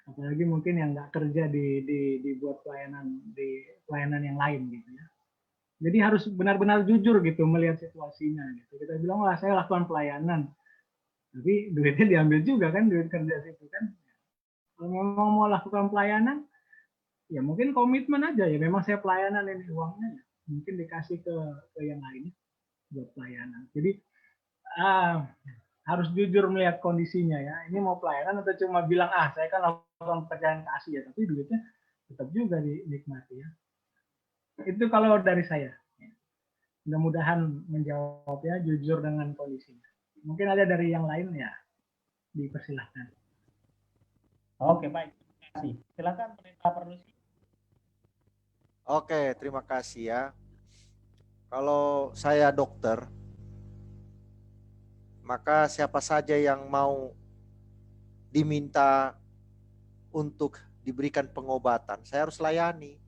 Apalagi mungkin yang nggak kerja dibuat pelayanan yang lain gitu ya. Jadi harus benar-benar jujur gitu melihat situasinya gitu. Kita bilang, wah saya lakukan pelayanan, tapi duitnya diambil juga kan, duit kerja situ kan. Kalau mau lakukan pelayanan, ya mungkin komitmen aja ya. Memang saya pelayanan ini uangnya, mungkin dikasih ke yang lainnya buat pelayanan. Jadi harus jujur melihat kondisinya ya. Ini mau pelayanan atau cuma bilang saya kan lakukan pekerjaan kasih ya, tapi duitnya tetap juga dinikmati ya. Itu kalau dari saya. Mudah-mudahan menjawabnya jujur dengan kondisinya. Mungkin ada dari yang lain ya, dipersilahkan. Oke, baik. Terima kasih. Silakan Pendeta Perlusi. Oke, terima kasih ya. Kalau saya dokter, maka siapa saja yang mau diminta untuk diberikan pengobatan, saya harus layani.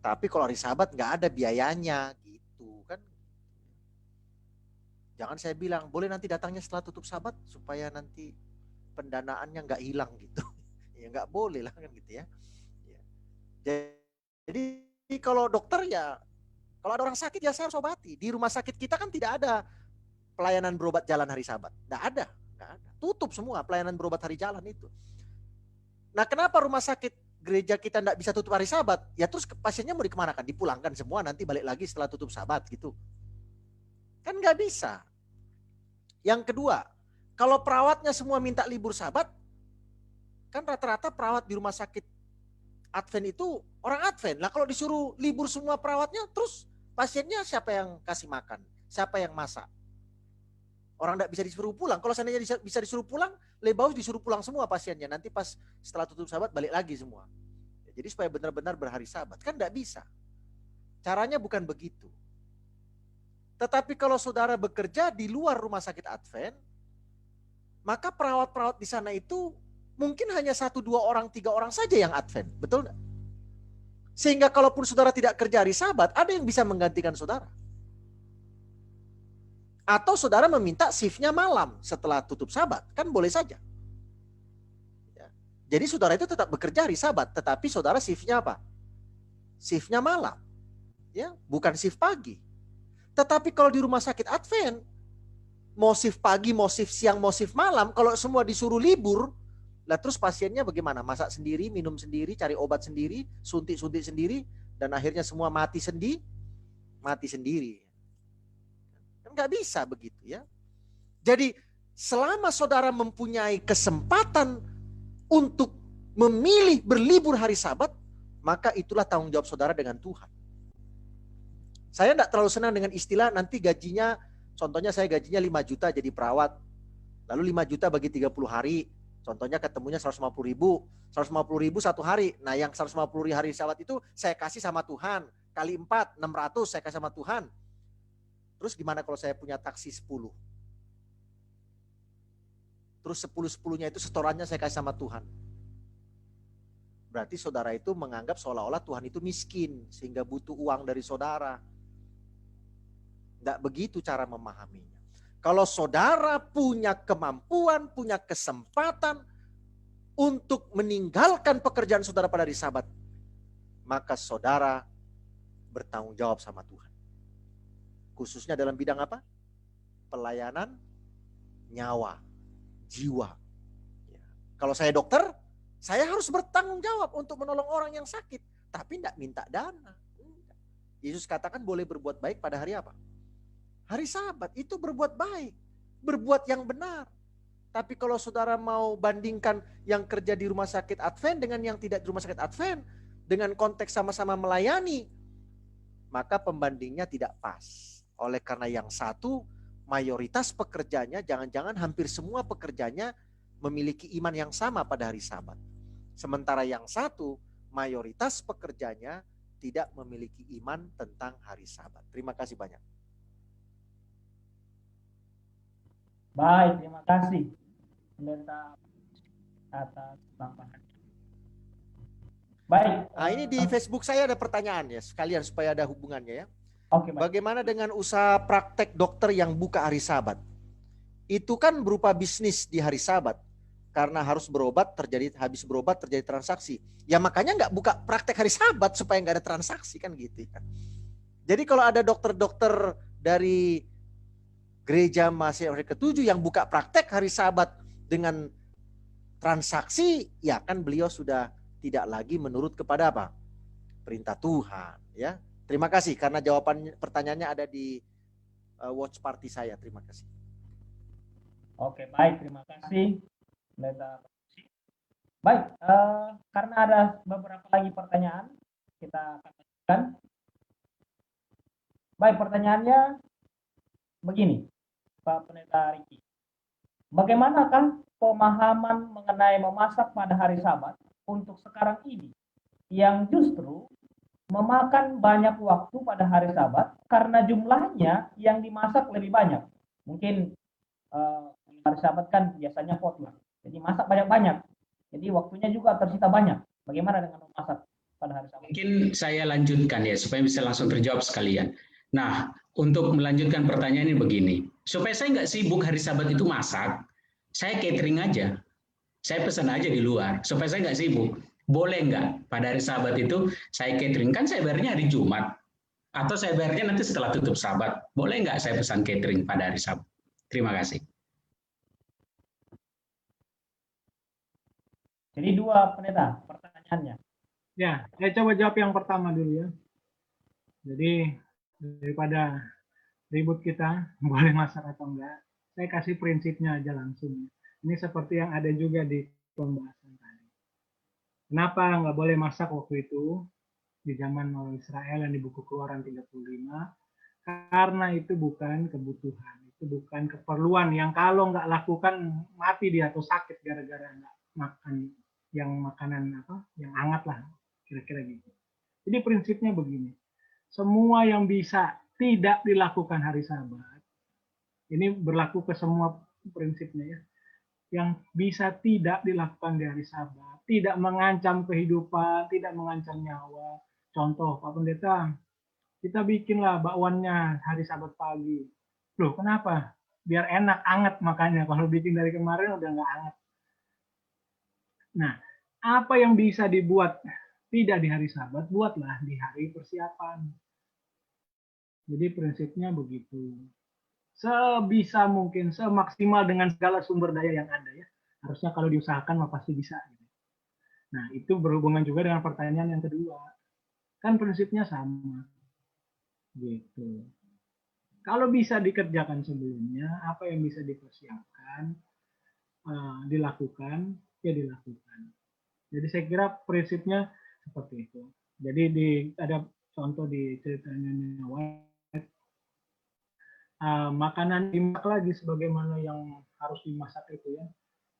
Tapi kalau hari Sabat nggak ada biayanya, gitu kan. Jangan saya bilang, boleh nanti datangnya setelah tutup Sabat supaya nanti pendanaannya nggak hilang gitu. Ya nggak boleh lah kan gitu ya. Jadi kalau dokter ya, kalau ada orang sakit ya saya harus obati. Di rumah sakit kita kan tidak ada pelayanan berobat jalan hari Sabat. Nggak ada. Tutup semua pelayanan berobat hari jalan itu. Nah, kenapa rumah sakit gereja kita nggak bisa tutup hari Sabat? Ya terus pasiennya mau dikemanakan? Dipulangkan semua nanti balik lagi setelah tutup Sabat gitu. Kan nggak bisa. Yang kedua, kalau perawatnya semua minta libur Sabat, kan rata-rata perawat di rumah sakit Advent itu orang Advent. Lah kalau disuruh libur semua perawatnya, terus pasiennya siapa yang kasih makan? Siapa yang masak? Orang tidak bisa disuruh pulang. Kalau seandainya bisa disuruh pulang, lebih bagus disuruh pulang semua pasiennya. Nanti pas setelah tutup Sabat balik lagi semua. Jadi supaya benar-benar berhari Sabat. Kan tidak bisa. Caranya bukan begitu. Tetapi kalau saudara bekerja di luar rumah sakit Advent, maka perawat-perawat di sana itu mungkin hanya 1, 2 orang, 3 orang saja yang Advent. Betul nggak? Sehingga kalaupun saudara tidak kerja hari Sabat, ada yang bisa menggantikan saudara. Atau saudara meminta shiftnya malam setelah tutup Sabat. Kan boleh saja. Ya. Jadi saudara itu tetap bekerja hari Sabat, tetapi saudara shiftnya apa? Shiftnya malam. Ya, bukan shift pagi. Tetapi kalau di rumah sakit Advent, mau shift pagi, mau shift siang, mau shift malam, kalau semua disuruh libur, lah terus pasiennya bagaimana? Masak sendiri, minum sendiri, cari obat sendiri, suntik-suntik sendiri, dan akhirnya semua mati sendiri. Kan nggak bisa begitu ya. Jadi selama saudara mempunyai kesempatan untuk memilih berlibur hari Sabat, maka itulah tanggung jawab saudara dengan Tuhan. Saya tidak terlalu senang dengan istilah nanti gajinya, contohnya saya gajinya 5 juta jadi perawat, lalu 5 juta bagi 30 hari, contohnya ketemunya 150 ribu satu hari. Nah yang 150 hari Sabat itu saya kasih sama Tuhan, kali 4, 600 saya kasih sama Tuhan. Terus gimana kalau saya punya taksi 10? Terus 10-10-nya itu setorannya saya kasih sama Tuhan. Berarti saudara itu menganggap seolah-olah Tuhan itu miskin, sehingga butuh uang dari saudara. Tidak begitu cara memahaminya. Kalau saudara punya kemampuan, punya kesempatan untuk meninggalkan pekerjaan saudara pada hari Sabat, maka saudara bertanggung jawab sama Tuhan. Khususnya dalam bidang apa? Pelayanan nyawa, jiwa. Ya. Kalau saya dokter, saya harus bertanggung jawab untuk menolong orang yang sakit, tapi tidak minta dana. Yesus katakan boleh berbuat baik pada hari apa? Hari Sabat itu berbuat baik, berbuat yang benar. Tapi kalau saudara mau bandingkan yang kerja di rumah sakit Advent dengan yang tidak di rumah sakit Advent, dengan konteks sama-sama melayani, maka pembandingnya tidak pas. Oleh karena yang satu, mayoritas pekerjanya, jangan-jangan hampir semua pekerjanya memiliki iman yang sama pada hari Sabat. Sementara yang satu, mayoritas pekerjanya tidak memiliki iman tentang hari Sabat. Terima kasih banyak. Baik, terima kasih Pendeta atas tambahan. Baik. Nah, ini di Facebook saya ada pertanyaan ya, sekalian supaya ada hubungannya ya. Oke, baik. Bagaimana dengan usaha praktek dokter yang buka hari Sabat? Itu kan berupa bisnis di hari Sabat. Karena harus berobat, habis berobat terjadi transaksi. Ya makanya nggak buka praktek hari Sabat supaya nggak ada transaksi kan gitu ya. Jadi kalau ada dokter-dokter dari Gereja Mahasiswa ke-7 yang buka praktek hari Sabat dengan transaksi, ya kan beliau sudah tidak lagi menurut kepada apa? Perintah Tuhan. Ya, terima kasih karena jawaban pertanyaannya ada di watch party saya. Terima kasih. Oke, baik, terima kasih. Baik, karena ada beberapa lagi pertanyaan, kita akan lanjutkan. Baik, pertanyaannya begini, Pak Pendeta Riki. Bagaimanakah pemahaman mengenai memasak pada hari Sabat untuk sekarang ini yang justru memakan banyak waktu pada hari Sabat karena jumlahnya yang dimasak lebih banyak? Mungkin hari Sabat kan biasanya potluck, jadi masak banyak-banyak. Jadi waktunya juga tersita banyak. Bagaimana dengan memasak pada hari Sabat? Mungkin saya lanjutkan ya, supaya bisa langsung terjawab sekalian. Nah, untuk melanjutkan pertanyaan ini begini, supaya saya nggak sibuk hari Sabat itu masak, saya catering aja. Saya pesan aja di luar, supaya saya nggak sibuk. Boleh nggak pada hari Sabat itu saya catering? Kan saya bayarnya hari Jumat. Atau saya bayarnya nanti setelah tutup Sabat. Boleh nggak saya pesan catering pada hari Sabat? Terima kasih. Jadi dua pendeta pertanyaannya. Ya, saya coba jawab yang pertama dulu ya. Jadi daripada ribut kita boleh masak atau enggak, saya kasih prinsipnya aja langsung. Ini seperti yang ada juga di pembahasan tadi. Kenapa nggak boleh masak waktu itu di zaman orang Israel yang di buku Keluaran 35? Karena itu bukan kebutuhan, itu bukan keperluan yang kalau nggak lakukan mati dia atau sakit gara-gara nggak makan yang makanan apa yang hangat lah, kira-kira gitu. Jadi prinsipnya begini, semua yang bisa tidak dilakukan hari Sabat, ini berlaku ke semua prinsipnya ya, yang bisa tidak dilakukan di hari Sabat, tidak mengancam kehidupan, tidak mengancam nyawa. Contoh, Pak Pendeta, kita bikinlah bakwannya hari Sabat pagi. Loh, kenapa? Biar enak, anget makanya. Kalau bikin dari kemarin udah nggak anget. Nah, apa yang bisa dibuat tidak di hari Sabat, buatlah di hari persiapan. Jadi prinsipnya begitu. Sebisa mungkin, semaksimal dengan segala sumber daya yang ada ya. Harusnya kalau diusahakan mah pasti bisa. Nah, itu berhubungan juga dengan pertanyaan yang kedua. Kan prinsipnya sama. Gitu. Kalau bisa dikerjakan sebelumnya, apa yang bisa dipersiapkan, dilakukan, ya dilakukan. Jadi saya kira prinsipnya seperti itu. Jadi ada contoh di ceritanya White, makanan dimasak lagi sebagaimana yang harus dimasak itu ya.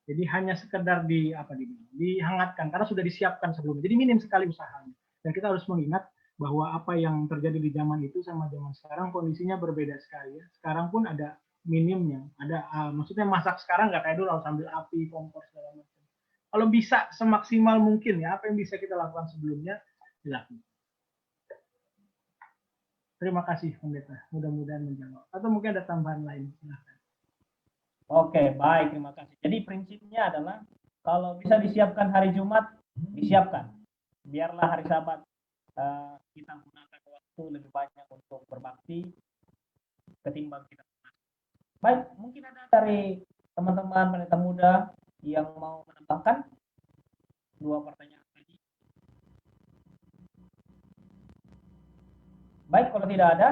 Jadi hanya sekedar dihangatkan karena sudah disiapkan sebelumnya. Jadi minim sekali usahanya. Dan kita harus mengingat bahwa apa yang terjadi di zaman itu sama zaman sekarang kondisinya berbeda sekali ya. Sekarang pun ada minimnya. Ada maksudnya masak sekarang nggak kayak dulu harus ambil api, kompor segala macam. Kalau bisa semaksimal mungkin ya apa yang bisa kita lakukan sebelumnya dilakukan. Terima kasih Pendeta. Mudah-mudahan menjawab. Atau mungkin ada tambahan lain. Silahkan. Oke, baik, terima kasih. Jadi prinsipnya adalah kalau bisa disiapkan hari Jumat, disiapkan. Biarlah hari Sabat kita gunakan waktu lebih banyak untuk berbakti ketimbang kita. Baik, mungkin ada dari teman-teman pendeta muda yang mau menambahkan dua pertanyaan tadi. Baik, kalau tidak ada,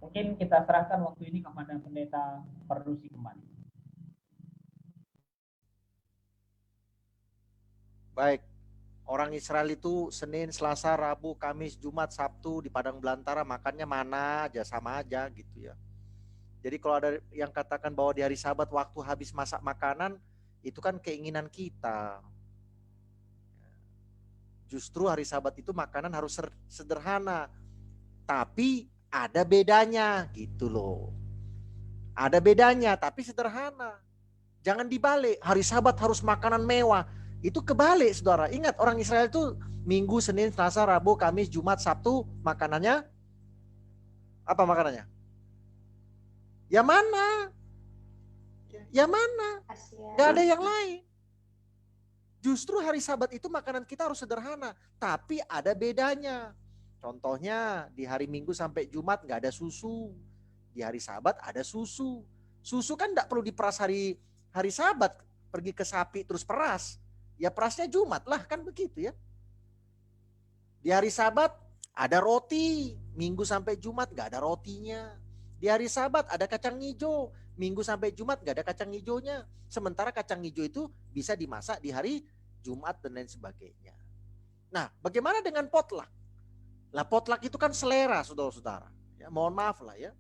mungkin kita serahkan waktu ini kepada pendeta Perdusi kembali. Baik, orang Israel itu Senin, Selasa, Rabu, Kamis, Jumat, Sabtu di padang belantara makannya mana aja, sama aja gitu ya. Jadi kalau ada yang katakan bahwa di hari Sabat waktu habis masak makanan, itu kan keinginan kita. Justru hari Sabat itu makanan harus sederhana, tapi ada bedanya gitu loh. Ada bedanya, tapi sederhana. Jangan dibalik, hari Sabat harus makanan mewah. Itu kebalik, saudara. Ingat, orang Israel itu Minggu, Senin, Selasa, Rabu, Kamis, Jumat, Sabtu, makanannya apa makanannya? Ya mana? Ya mana? Gak ada yang lain. Justru hari Sabat itu makanan kita harus sederhana, tapi ada bedanya. Contohnya di hari Minggu sampai Jumat gak ada susu. Di hari Sabat ada susu. Susu kan gak perlu diperas hari Sabat. Pergi ke sapi terus peras. Ya perasnya Jumat lah, kan begitu ya. Di hari Sabat ada roti. Minggu sampai Jumat gak ada rotinya. Di hari Sabat ada kacang hijau. Minggu sampai Jumat gak ada kacang hijaunya. Sementara kacang hijau itu bisa dimasak di hari Jumat dan lain sebagainya. Nah, bagaimana dengan potluck? Lah potluck itu kan selera, saudara-saudara. Ya, mohon maaf lah ya.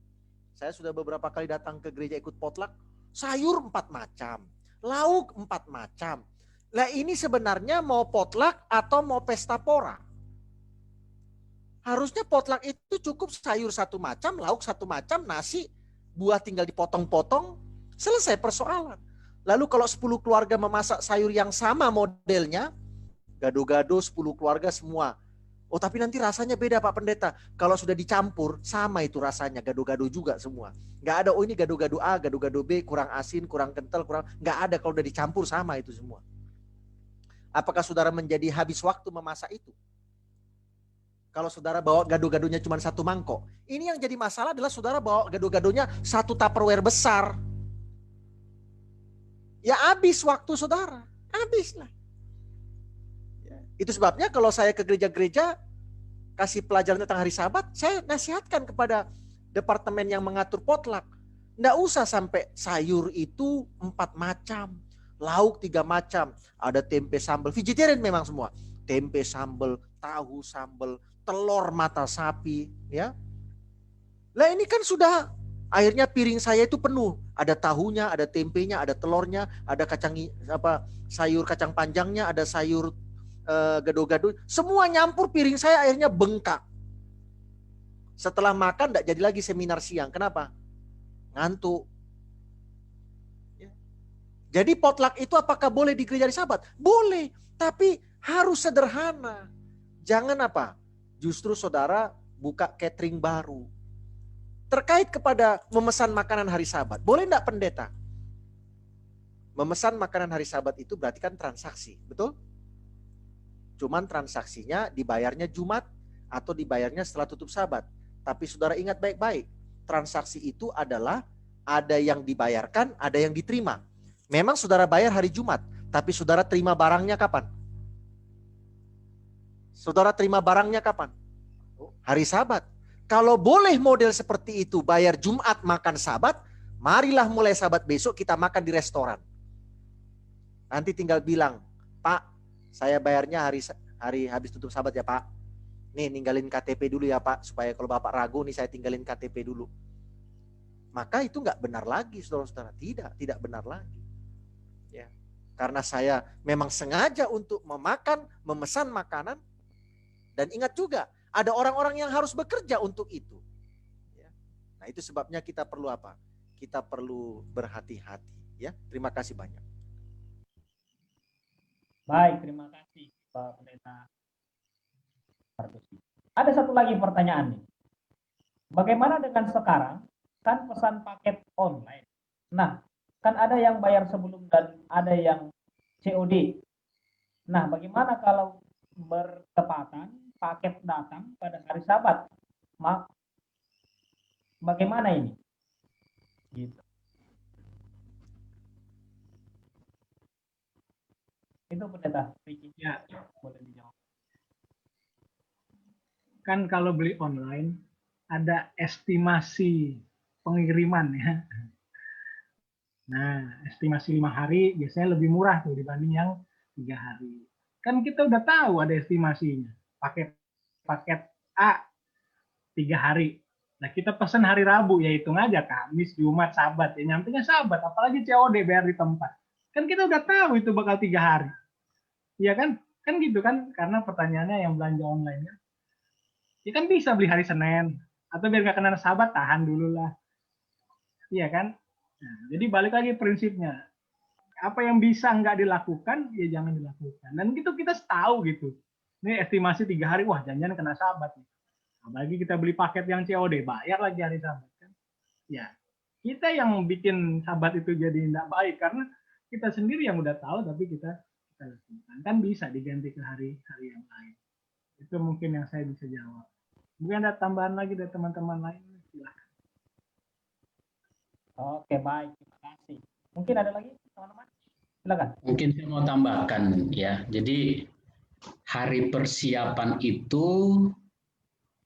Saya sudah beberapa kali datang ke gereja ikut potluck. Sayur 4 macam. Lauk 4 macam. Lah ini sebenarnya mau potluck atau mau pesta pora? Harusnya potluck itu cukup sayur 1 macam, lauk 1 macam, nasi, buah tinggal dipotong-potong, selesai persoalan. Lalu kalau 10 keluarga memasak sayur yang sama modelnya, gado-gado 10 keluarga semua. Oh tapi nanti rasanya beda Pak Pendeta. Kalau sudah dicampur, sama itu rasanya, gado-gado juga semua. Nggak ada, oh ini gado-gado A, gado-gado B, kurang asin, kurang kental, kurang... Nggak ada, kalau udah dicampur sama itu semua. Apakah saudara menjadi habis waktu memasak itu? Kalau saudara bawa gado-gadonya cuma 1 mangkok. Ini yang jadi masalah adalah saudara bawa gado-gadonya 1 Tupperware besar. Ya habis waktu saudara. Habislah. Itu sebabnya kalau saya ke gereja-gereja kasih pelajaran tentang hari Sabat, saya nasihatkan kepada departemen yang mengatur potluck. Nggak usah sampai sayur itu 4 macam, lauk 3 macam, ada tempe sambal, vegetarian memang semua. Tempe sambal, tahu sambal, telur mata sapi, ya. Lah ini kan sudah akhirnya piring saya itu penuh. Ada tahunya, ada tempenya, ada telurnya, ada sayur kacang panjangnya, ada sayur gado-gado, semua nyampur, piring saya akhirnya bengkak. Setelah makan tidak jadi lagi seminar siang. Kenapa? Ngantuk. Jadi potluck itu apakah boleh di gereja hari Sabat? Boleh, tapi harus sederhana. Jangan apa? Justru saudara buka catering baru. Terkait kepada memesan makanan hari Sabat, boleh enggak pendeta? Memesan makanan hari Sabat itu berarti kan transaksi, betul? Cuman transaksinya dibayarnya Jumat atau dibayarnya setelah tutup Sabat. Tapi saudara ingat baik-baik, transaksi itu adalah ada yang dibayarkan, ada yang diterima. Memang saudara bayar hari Jumat, tapi saudara terima barangnya kapan? Saudara terima barangnya kapan? Hari Sabat. Kalau boleh model seperti itu, bayar Jumat, makan Sabat, marilah mulai Sabat besok kita makan di restoran. Nanti tinggal bilang, Pak, saya bayarnya hari habis tutup Sabat ya Pak. Nih ninggalin KTP dulu ya Pak, supaya kalau Bapak ragu nih saya tinggalin KTP dulu. Maka itu nggak benar lagi saudara-saudara, tidak benar lagi. Ya, karena saya memang sengaja untuk memesan makanan, dan ingat juga ada orang-orang yang harus bekerja untuk itu. Ya. Nah itu sebabnya kita perlu apa? Kita perlu berhati-hati. Ya, terima kasih banyak. Baik, terima kasih Pak Pendeta Margusi. Ada satu lagi pertanyaan nih. Bagaimana dengan sekarang? Kan pesan paket online. Nah, kan ada yang bayar sebelum dan ada yang COD. Nah, bagaimana kalau bertepatan paket datang pada hari Sabat? Bagaimana ini? Gitu. Itu pendeta Ricky. Ya. Boleh dijawab. Kan kalau beli online ada estimasi pengiriman ya. Nah, estimasi 5 hari biasanya lebih murah tuh dibanding yang 3 hari. Kan kita udah tahu ada estimasinya. Paket A 3 hari. Nah, kita pesan hari Rabu, ya hitung aja Kamis, Jumat, Sabat. Ya nyampenya Sabat, apalagi COD bayar di tempat. Kan kita udah tahu itu bakal 3 hari. Iya kan? Kan gitu kan? Karena pertanyaannya yang belanja online kan. Ya kan bisa beli hari Senin. Atau biar nggak kena Sabat, tahan dulu lah. Iya kan? Nah, jadi balik lagi prinsipnya. Apa yang bisa nggak dilakukan, ya jangan dilakukan. Dan gitu kita tahu gitu. Ini estimasi 3 hari, wah jangan kena Sabat. Apalagi kita beli paket yang COD, bayar lagi hari Sabat. Kan? Ya, kita yang bikin Sabat itu jadi tidak baik. Karena kita sendiri yang udah tahu, tapi kita lakukan. Kan bisa diganti ke hari-hari yang lain. Itu mungkin yang saya bisa jawab. Mungkin ada tambahan lagi dari teman-teman lain. Silahkan. Oke, baik. Terima kasih. Mungkin ada lagi teman-teman? Silakan. Mungkin saya mau tambahkan ya. Jadi hari persiapan itu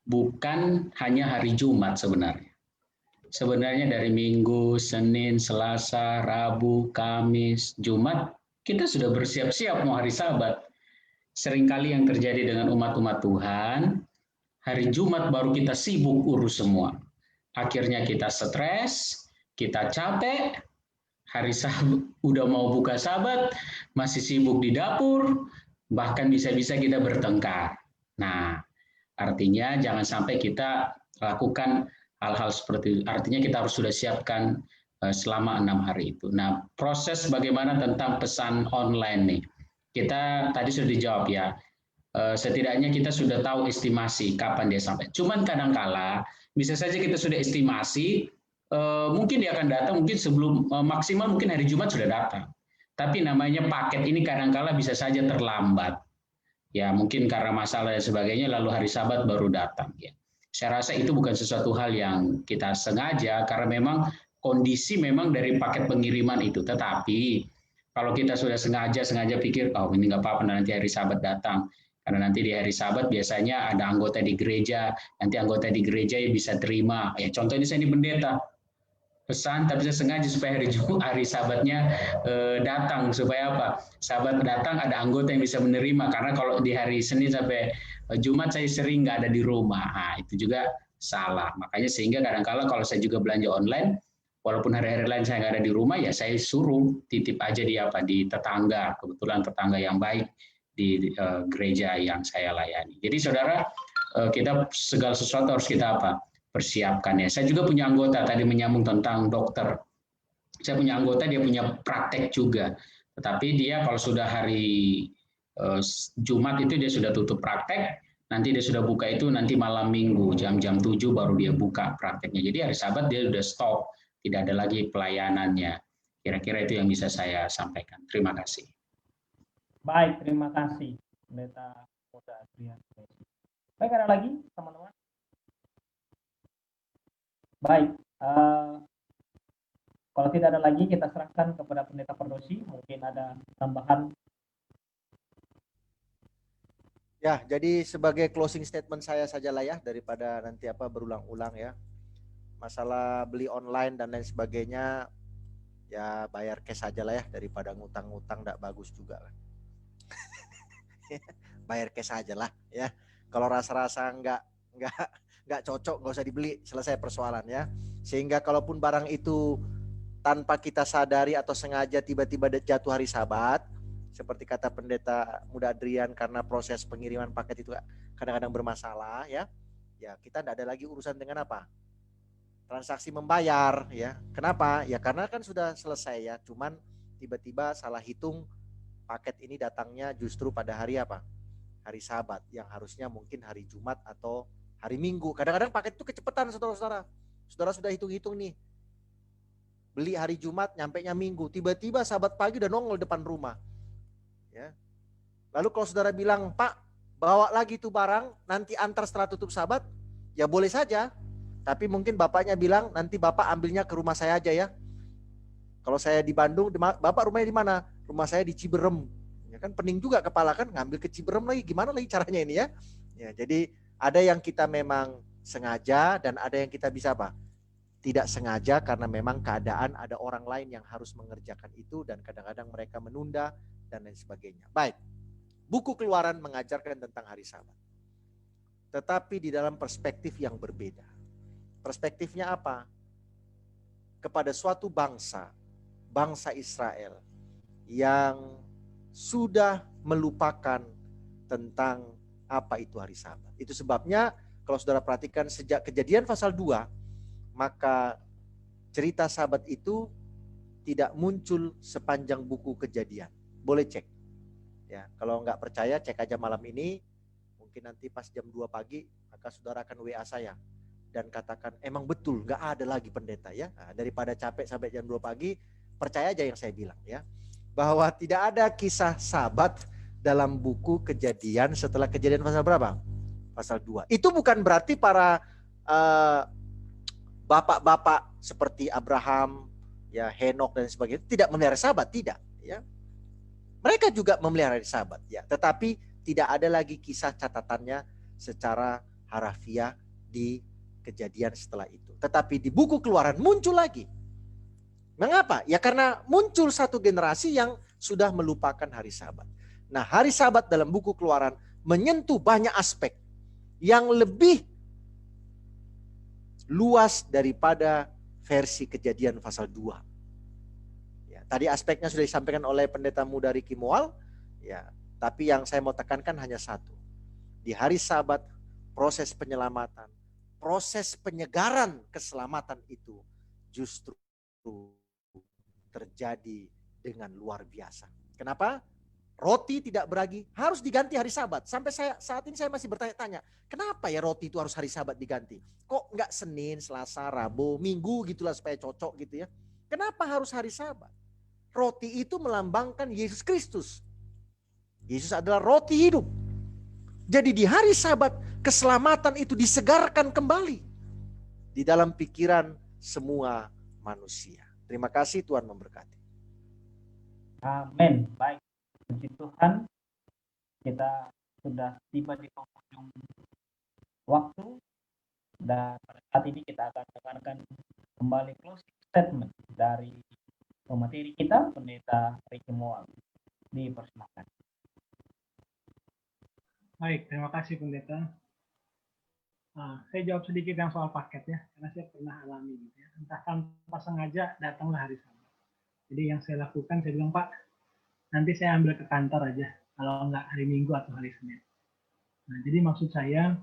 bukan hanya hari Jumat sebenarnya. Sebenarnya dari Minggu, Senin, Selasa, Rabu, Kamis, Jumat, kita sudah bersiap-siap mau hari Sabat. Seringkali yang terjadi dengan umat-umat Tuhan, hari Jumat baru kita sibuk urus semua. Akhirnya kita stres, kita capek, hari Sabat udah mau buka Sabat, masih sibuk di dapur, bahkan bisa-bisa kita bertengkar. Nah, artinya jangan sampai kita lakukan hal-hal seperti itu. Artinya kita harus sudah siapkan selama 6 hari itu. Nah, proses bagaimana tentang pesan online nih? Kita tadi sudah dijawab ya. Setidaknya kita sudah tahu estimasi kapan dia sampai. Cuman kadangkala bisa saja kita sudah estimasi, mungkin dia akan datang mungkin sebelum maksimal mungkin hari Jumat sudah datang. Tapi namanya paket ini kadangkala bisa saja terlambat. Ya, mungkin karena masalah dan sebagainya lalu hari Sabat baru datang ya. Saya rasa itu bukan sesuatu hal yang kita sengaja karena memang kondisi memang dari paket pengiriman itu. Tetapi kalau kita sudah sengaja pikir, oh ini nggak apa-apa nanti hari Sabat datang. Karena nanti di hari Sabat biasanya ada anggota di gereja, nanti anggota di gereja yang bisa terima. Ya contohnya saya ini pendeta, pesan tapi saya sengaja supaya hari Jumat, hari Sabatnya datang supaya apa? Sabat datang ada anggota yang bisa menerima karena kalau di hari Senin sampai Jumat saya sering nggak ada di rumah. Nah, itu juga salah. Makanya sehingga kadang-kala kalau saya juga belanja online, walaupun hari-hari lain saya nggak ada di rumah, ya saya suruh titip aja di tetangga, kebetulan tetangga yang baik di gereja yang saya layani. Jadi saudara, kita segala sesuatu harus kita persiapkan ya. Saya juga punya anggota tadi menyambung tentang dokter. Saya punya anggota dia punya praktek juga, tetapi dia kalau sudah hari Jumat itu dia sudah tutup praktek. Nanti dia sudah buka itu nanti malam Minggu jam-jam 7 baru dia buka prakteknya. Jadi hari Sabat dia sudah stop. Tidak ada lagi pelayanannya. Kira-kira itu yang bisa saya sampaikan. Terima kasih. Baik, terima kasih Pendeta Muda Adrian. Baik, ada lagi teman-teman? Baik, kalau tidak ada lagi kita serahkan kepada Pendeta Perdosi. Mungkin ada tambahan. Ya, jadi sebagai closing statement saya sajalah ya, daripada nanti berulang-ulang ya. Masalah beli online dan lain sebagainya, ya bayar cash aja lah ya, daripada ngutang-ngutang tidak bagus juga lah. Bayar cash aja lah ya. Kalau rasa-rasa nggak cocok nggak usah dibeli, selesai persoalan ya. Sehingga kalaupun barang itu tanpa kita sadari atau sengaja tiba-tiba jatuh hari Sabat, seperti kata Pendeta Muda Adrian, karena proses pengiriman paket itu kadang-kadang bermasalah ya. Ya kita tidak ada lagi urusan dengan transaksi membayar ya. Kenapa? Ya karena kan sudah selesai ya. Cuman tiba-tiba salah hitung, paket ini datangnya justru pada hari hari Sabat, yang harusnya mungkin hari Jumat atau hari Minggu. Kadang-kadang paket itu kecepatan saudara-saudara. Saudara sudah hitung-hitung nih, beli hari Jumat, nyampenya Minggu, tiba-tiba Sabat pagi udah nongol depan rumah ya. Lalu kalau saudara bilang, Pak bawa lagi tuh barang, nanti antar setelah tutup Sabat, ya boleh saja. Tapi mungkin bapaknya bilang, nanti bapak ambilnya ke rumah saya aja ya. Kalau saya di Bandung, bapak rumahnya di mana? Rumah saya di Ciberem. Ya kan pening juga kepala kan, ngambil ke Ciberem lagi, gimana lagi caranya ini ya? Ya jadi ada yang kita memang sengaja dan ada yang kita bisa tidak sengaja karena memang keadaan ada orang lain yang harus mengerjakan itu dan kadang-kadang mereka menunda dan lain sebagainya. Baik, buku Keluaran mengajarkan tentang hari Sabat. Tetapi di dalam perspektif yang berbeda. Perspektifnya apa? Kepada suatu bangsa Israel yang sudah melupakan tentang apa itu hari Sabat. Itu sebabnya kalau saudara perhatikan sejak Kejadian pasal 2, maka cerita Sabat itu tidak muncul sepanjang buku Kejadian. Boleh cek. Ya, kalau nggak percaya cek aja malam ini. Mungkin nanti pas jam 2 pagi maka saudara akan WA saya dan katakan emang betul nggak ada lagi pendeta ya. Nah, daripada capek sampai jam 2 pagi, percaya aja yang saya bilang ya. Bahwa tidak ada kisah Sabat dalam buku Kejadian setelah Kejadian pasal berapa? Pasal 2. Itu bukan berarti para bapak-bapak seperti Abraham, ya Henok dan sebagainya tidak memelihara Sabat, tidak ya. Mereka juga memelihara Sabat ya, tetapi tidak ada lagi kisah catatannya secara harafiah di Kejadian setelah itu. Tetapi di buku Keluaran muncul lagi. Mengapa? Ya karena muncul satu generasi yang sudah melupakan hari Sabat. Nah, hari Sabat dalam buku Keluaran menyentuh banyak aspek yang lebih luas daripada versi Kejadian pasal 2. Ya, tadi aspeknya sudah disampaikan oleh Pendeta Muda Ricky Moal, ya, tapi yang saya mau tekankan hanya satu. Di hari Sabat, proses penyelamatan, proses penyegaran keselamatan itu justru terjadi dengan luar biasa. Kenapa? Roti tidak beragi harus diganti hari Sabat. Sampai saat ini saya masih bertanya-tanya, kenapa ya roti itu harus hari Sabat diganti? Kok enggak Senin, Selasa, Rabu, Minggu gitulah supaya cocok gitu ya. Kenapa harus hari Sabat? Roti itu melambangkan Yesus Kristus. Yesus adalah roti hidup. Jadi di hari Sabat keselamatan itu disegarkan kembali di dalam pikiran semua manusia. Terima kasih, Tuhan memberkati. Amin. Baik, puji Tuhan, kita sudah tiba di penghujung waktu dan pada saat ini kita akan dengarkan kembali closing statement dari pemateri kita, Pendeta Ricky Moal. Dipersilakan. Baik, terima kasih Pendeta. Saya jawab sedikit yang soal paket ya, karena saya pernah alami gitu ya. Entah tanpa sengaja datanglah hari Sabat. Jadi yang saya lakukan, saya bilang, Pak, nanti saya ambil ke kantor aja, kalau enggak hari Minggu atau hari Senin. Nah, jadi maksud saya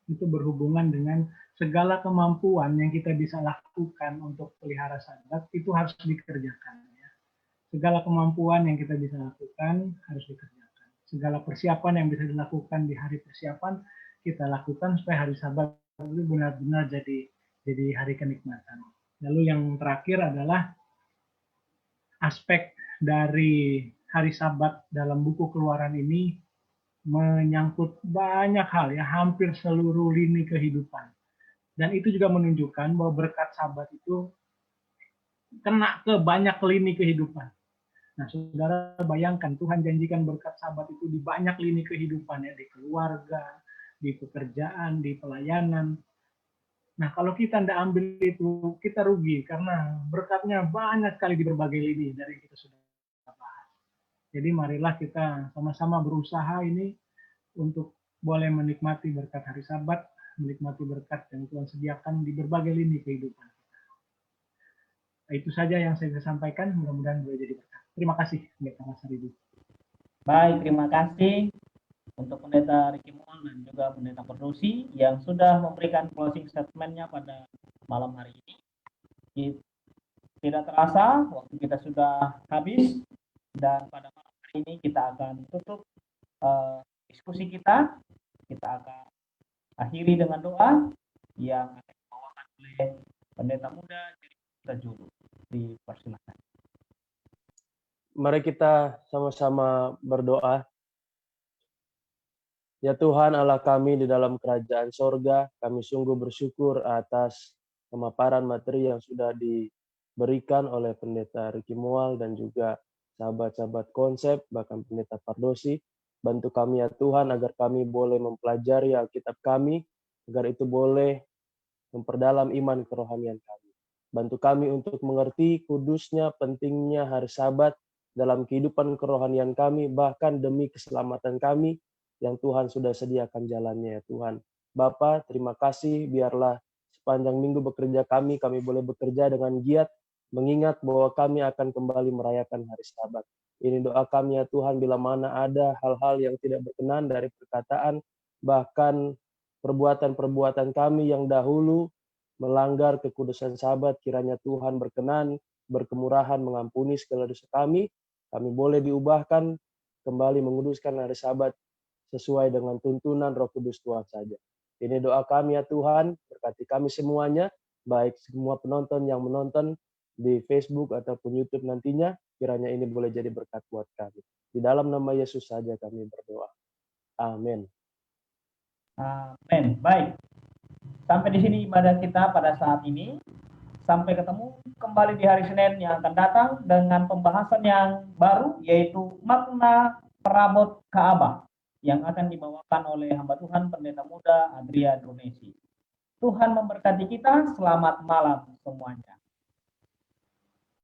itu berhubungan dengan segala kemampuan yang kita bisa lakukan untuk pelihara Sabat itu harus dikerjakan. Ya. Segala kemampuan yang kita bisa lakukan harus dikerjakan. Segala persiapan yang bisa dilakukan di hari persiapan kita lakukan supaya hari Sabat itu benar-benar jadi hari kenikmatan. Lalu yang terakhir adalah aspek dari hari Sabat dalam buku Keluaran ini menyangkut banyak hal ya, hampir seluruh lini kehidupan. Dan itu juga menunjukkan bahwa berkat Sabat itu kena ke banyak lini kehidupan. Nah, saudara bayangkan Tuhan janjikan berkat Sabat itu di banyak lini kehidupan ya, di keluarga, di pekerjaan, di pelayanan. Nah, kalau kita tidak ambil itu, kita rugi karena berkatnya banyak sekali di berbagai lini dari yang kita sudah bahas. Jadi marilah kita sama-sama berusaha ini untuk boleh menikmati berkat hari Sabat, menikmati berkat yang Tuhan sediakan di berbagai lini kehidupan kita. Nah, itu saja yang saya bisa sampaikan, mudah-mudahan boleh jadi berkat. Terima kasih, Pendeta Mas Aridu. Baik, terima kasih untuk Pendeta Ricky Moal dan juga Pendeta Perdusi yang sudah memberikan closing statement-nya pada malam hari ini. Tidak terasa, waktu kita sudah habis dan pada malam hari ini kita akan tutup diskusi kita. Kita akan akhiri dengan doa yang akan dibawakan oleh Pendeta Muda Jerry Juru. Dipersilakan. Mari kita sama-sama berdoa. Ya Tuhan Allah kami di dalam kerajaan sorga, kami sungguh bersyukur atas pemaparan materi yang sudah diberikan oleh Pendeta Ricky Moal dan juga sahabat-sahabat konsep, bahkan Pendeta Pardosi. Bantu kami ya Tuhan agar kami boleh mempelajari Alkitab kami, agar itu boleh memperdalam iman kerohanian kami. Bantu kami untuk mengerti kudusnya, pentingnya hari Sabat dalam kehidupan kerohanian kami, bahkan demi keselamatan kami, yang Tuhan sudah sediakan jalannya ya Tuhan. Bapa, terima kasih, biarlah sepanjang minggu bekerja kami boleh bekerja dengan giat, mengingat bahwa kami akan kembali merayakan hari Sabat. Ini doa kami ya Tuhan, bila mana ada hal-hal yang tidak berkenan dari perkataan, bahkan perbuatan-perbuatan kami yang dahulu melanggar kekudusan Sabat, kiranya Tuhan berkenan, berkemurahan, mengampuni segala dosa kami boleh diubahkan, kembali menguduskan hari Sabat, sesuai dengan tuntunan Roh Kudus Tuhan saja. Ini doa kami ya Tuhan, berkati kami semuanya, baik semua penonton yang menonton di Facebook ataupun YouTube nantinya, kiranya ini boleh jadi berkat buat kami. Di dalam nama Yesus saja kami berdoa. Amin. Amin. Baik. Sampai di sini ibadah kita pada saat ini. Sampai ketemu kembali di hari Senin yang akan datang dengan pembahasan yang baru, yaitu makna perabot Ka'bah, yang akan dibawakan oleh hamba Tuhan Pendeta Muda Adria Donesi. Tuhan memberkati kita, selamat malam semuanya.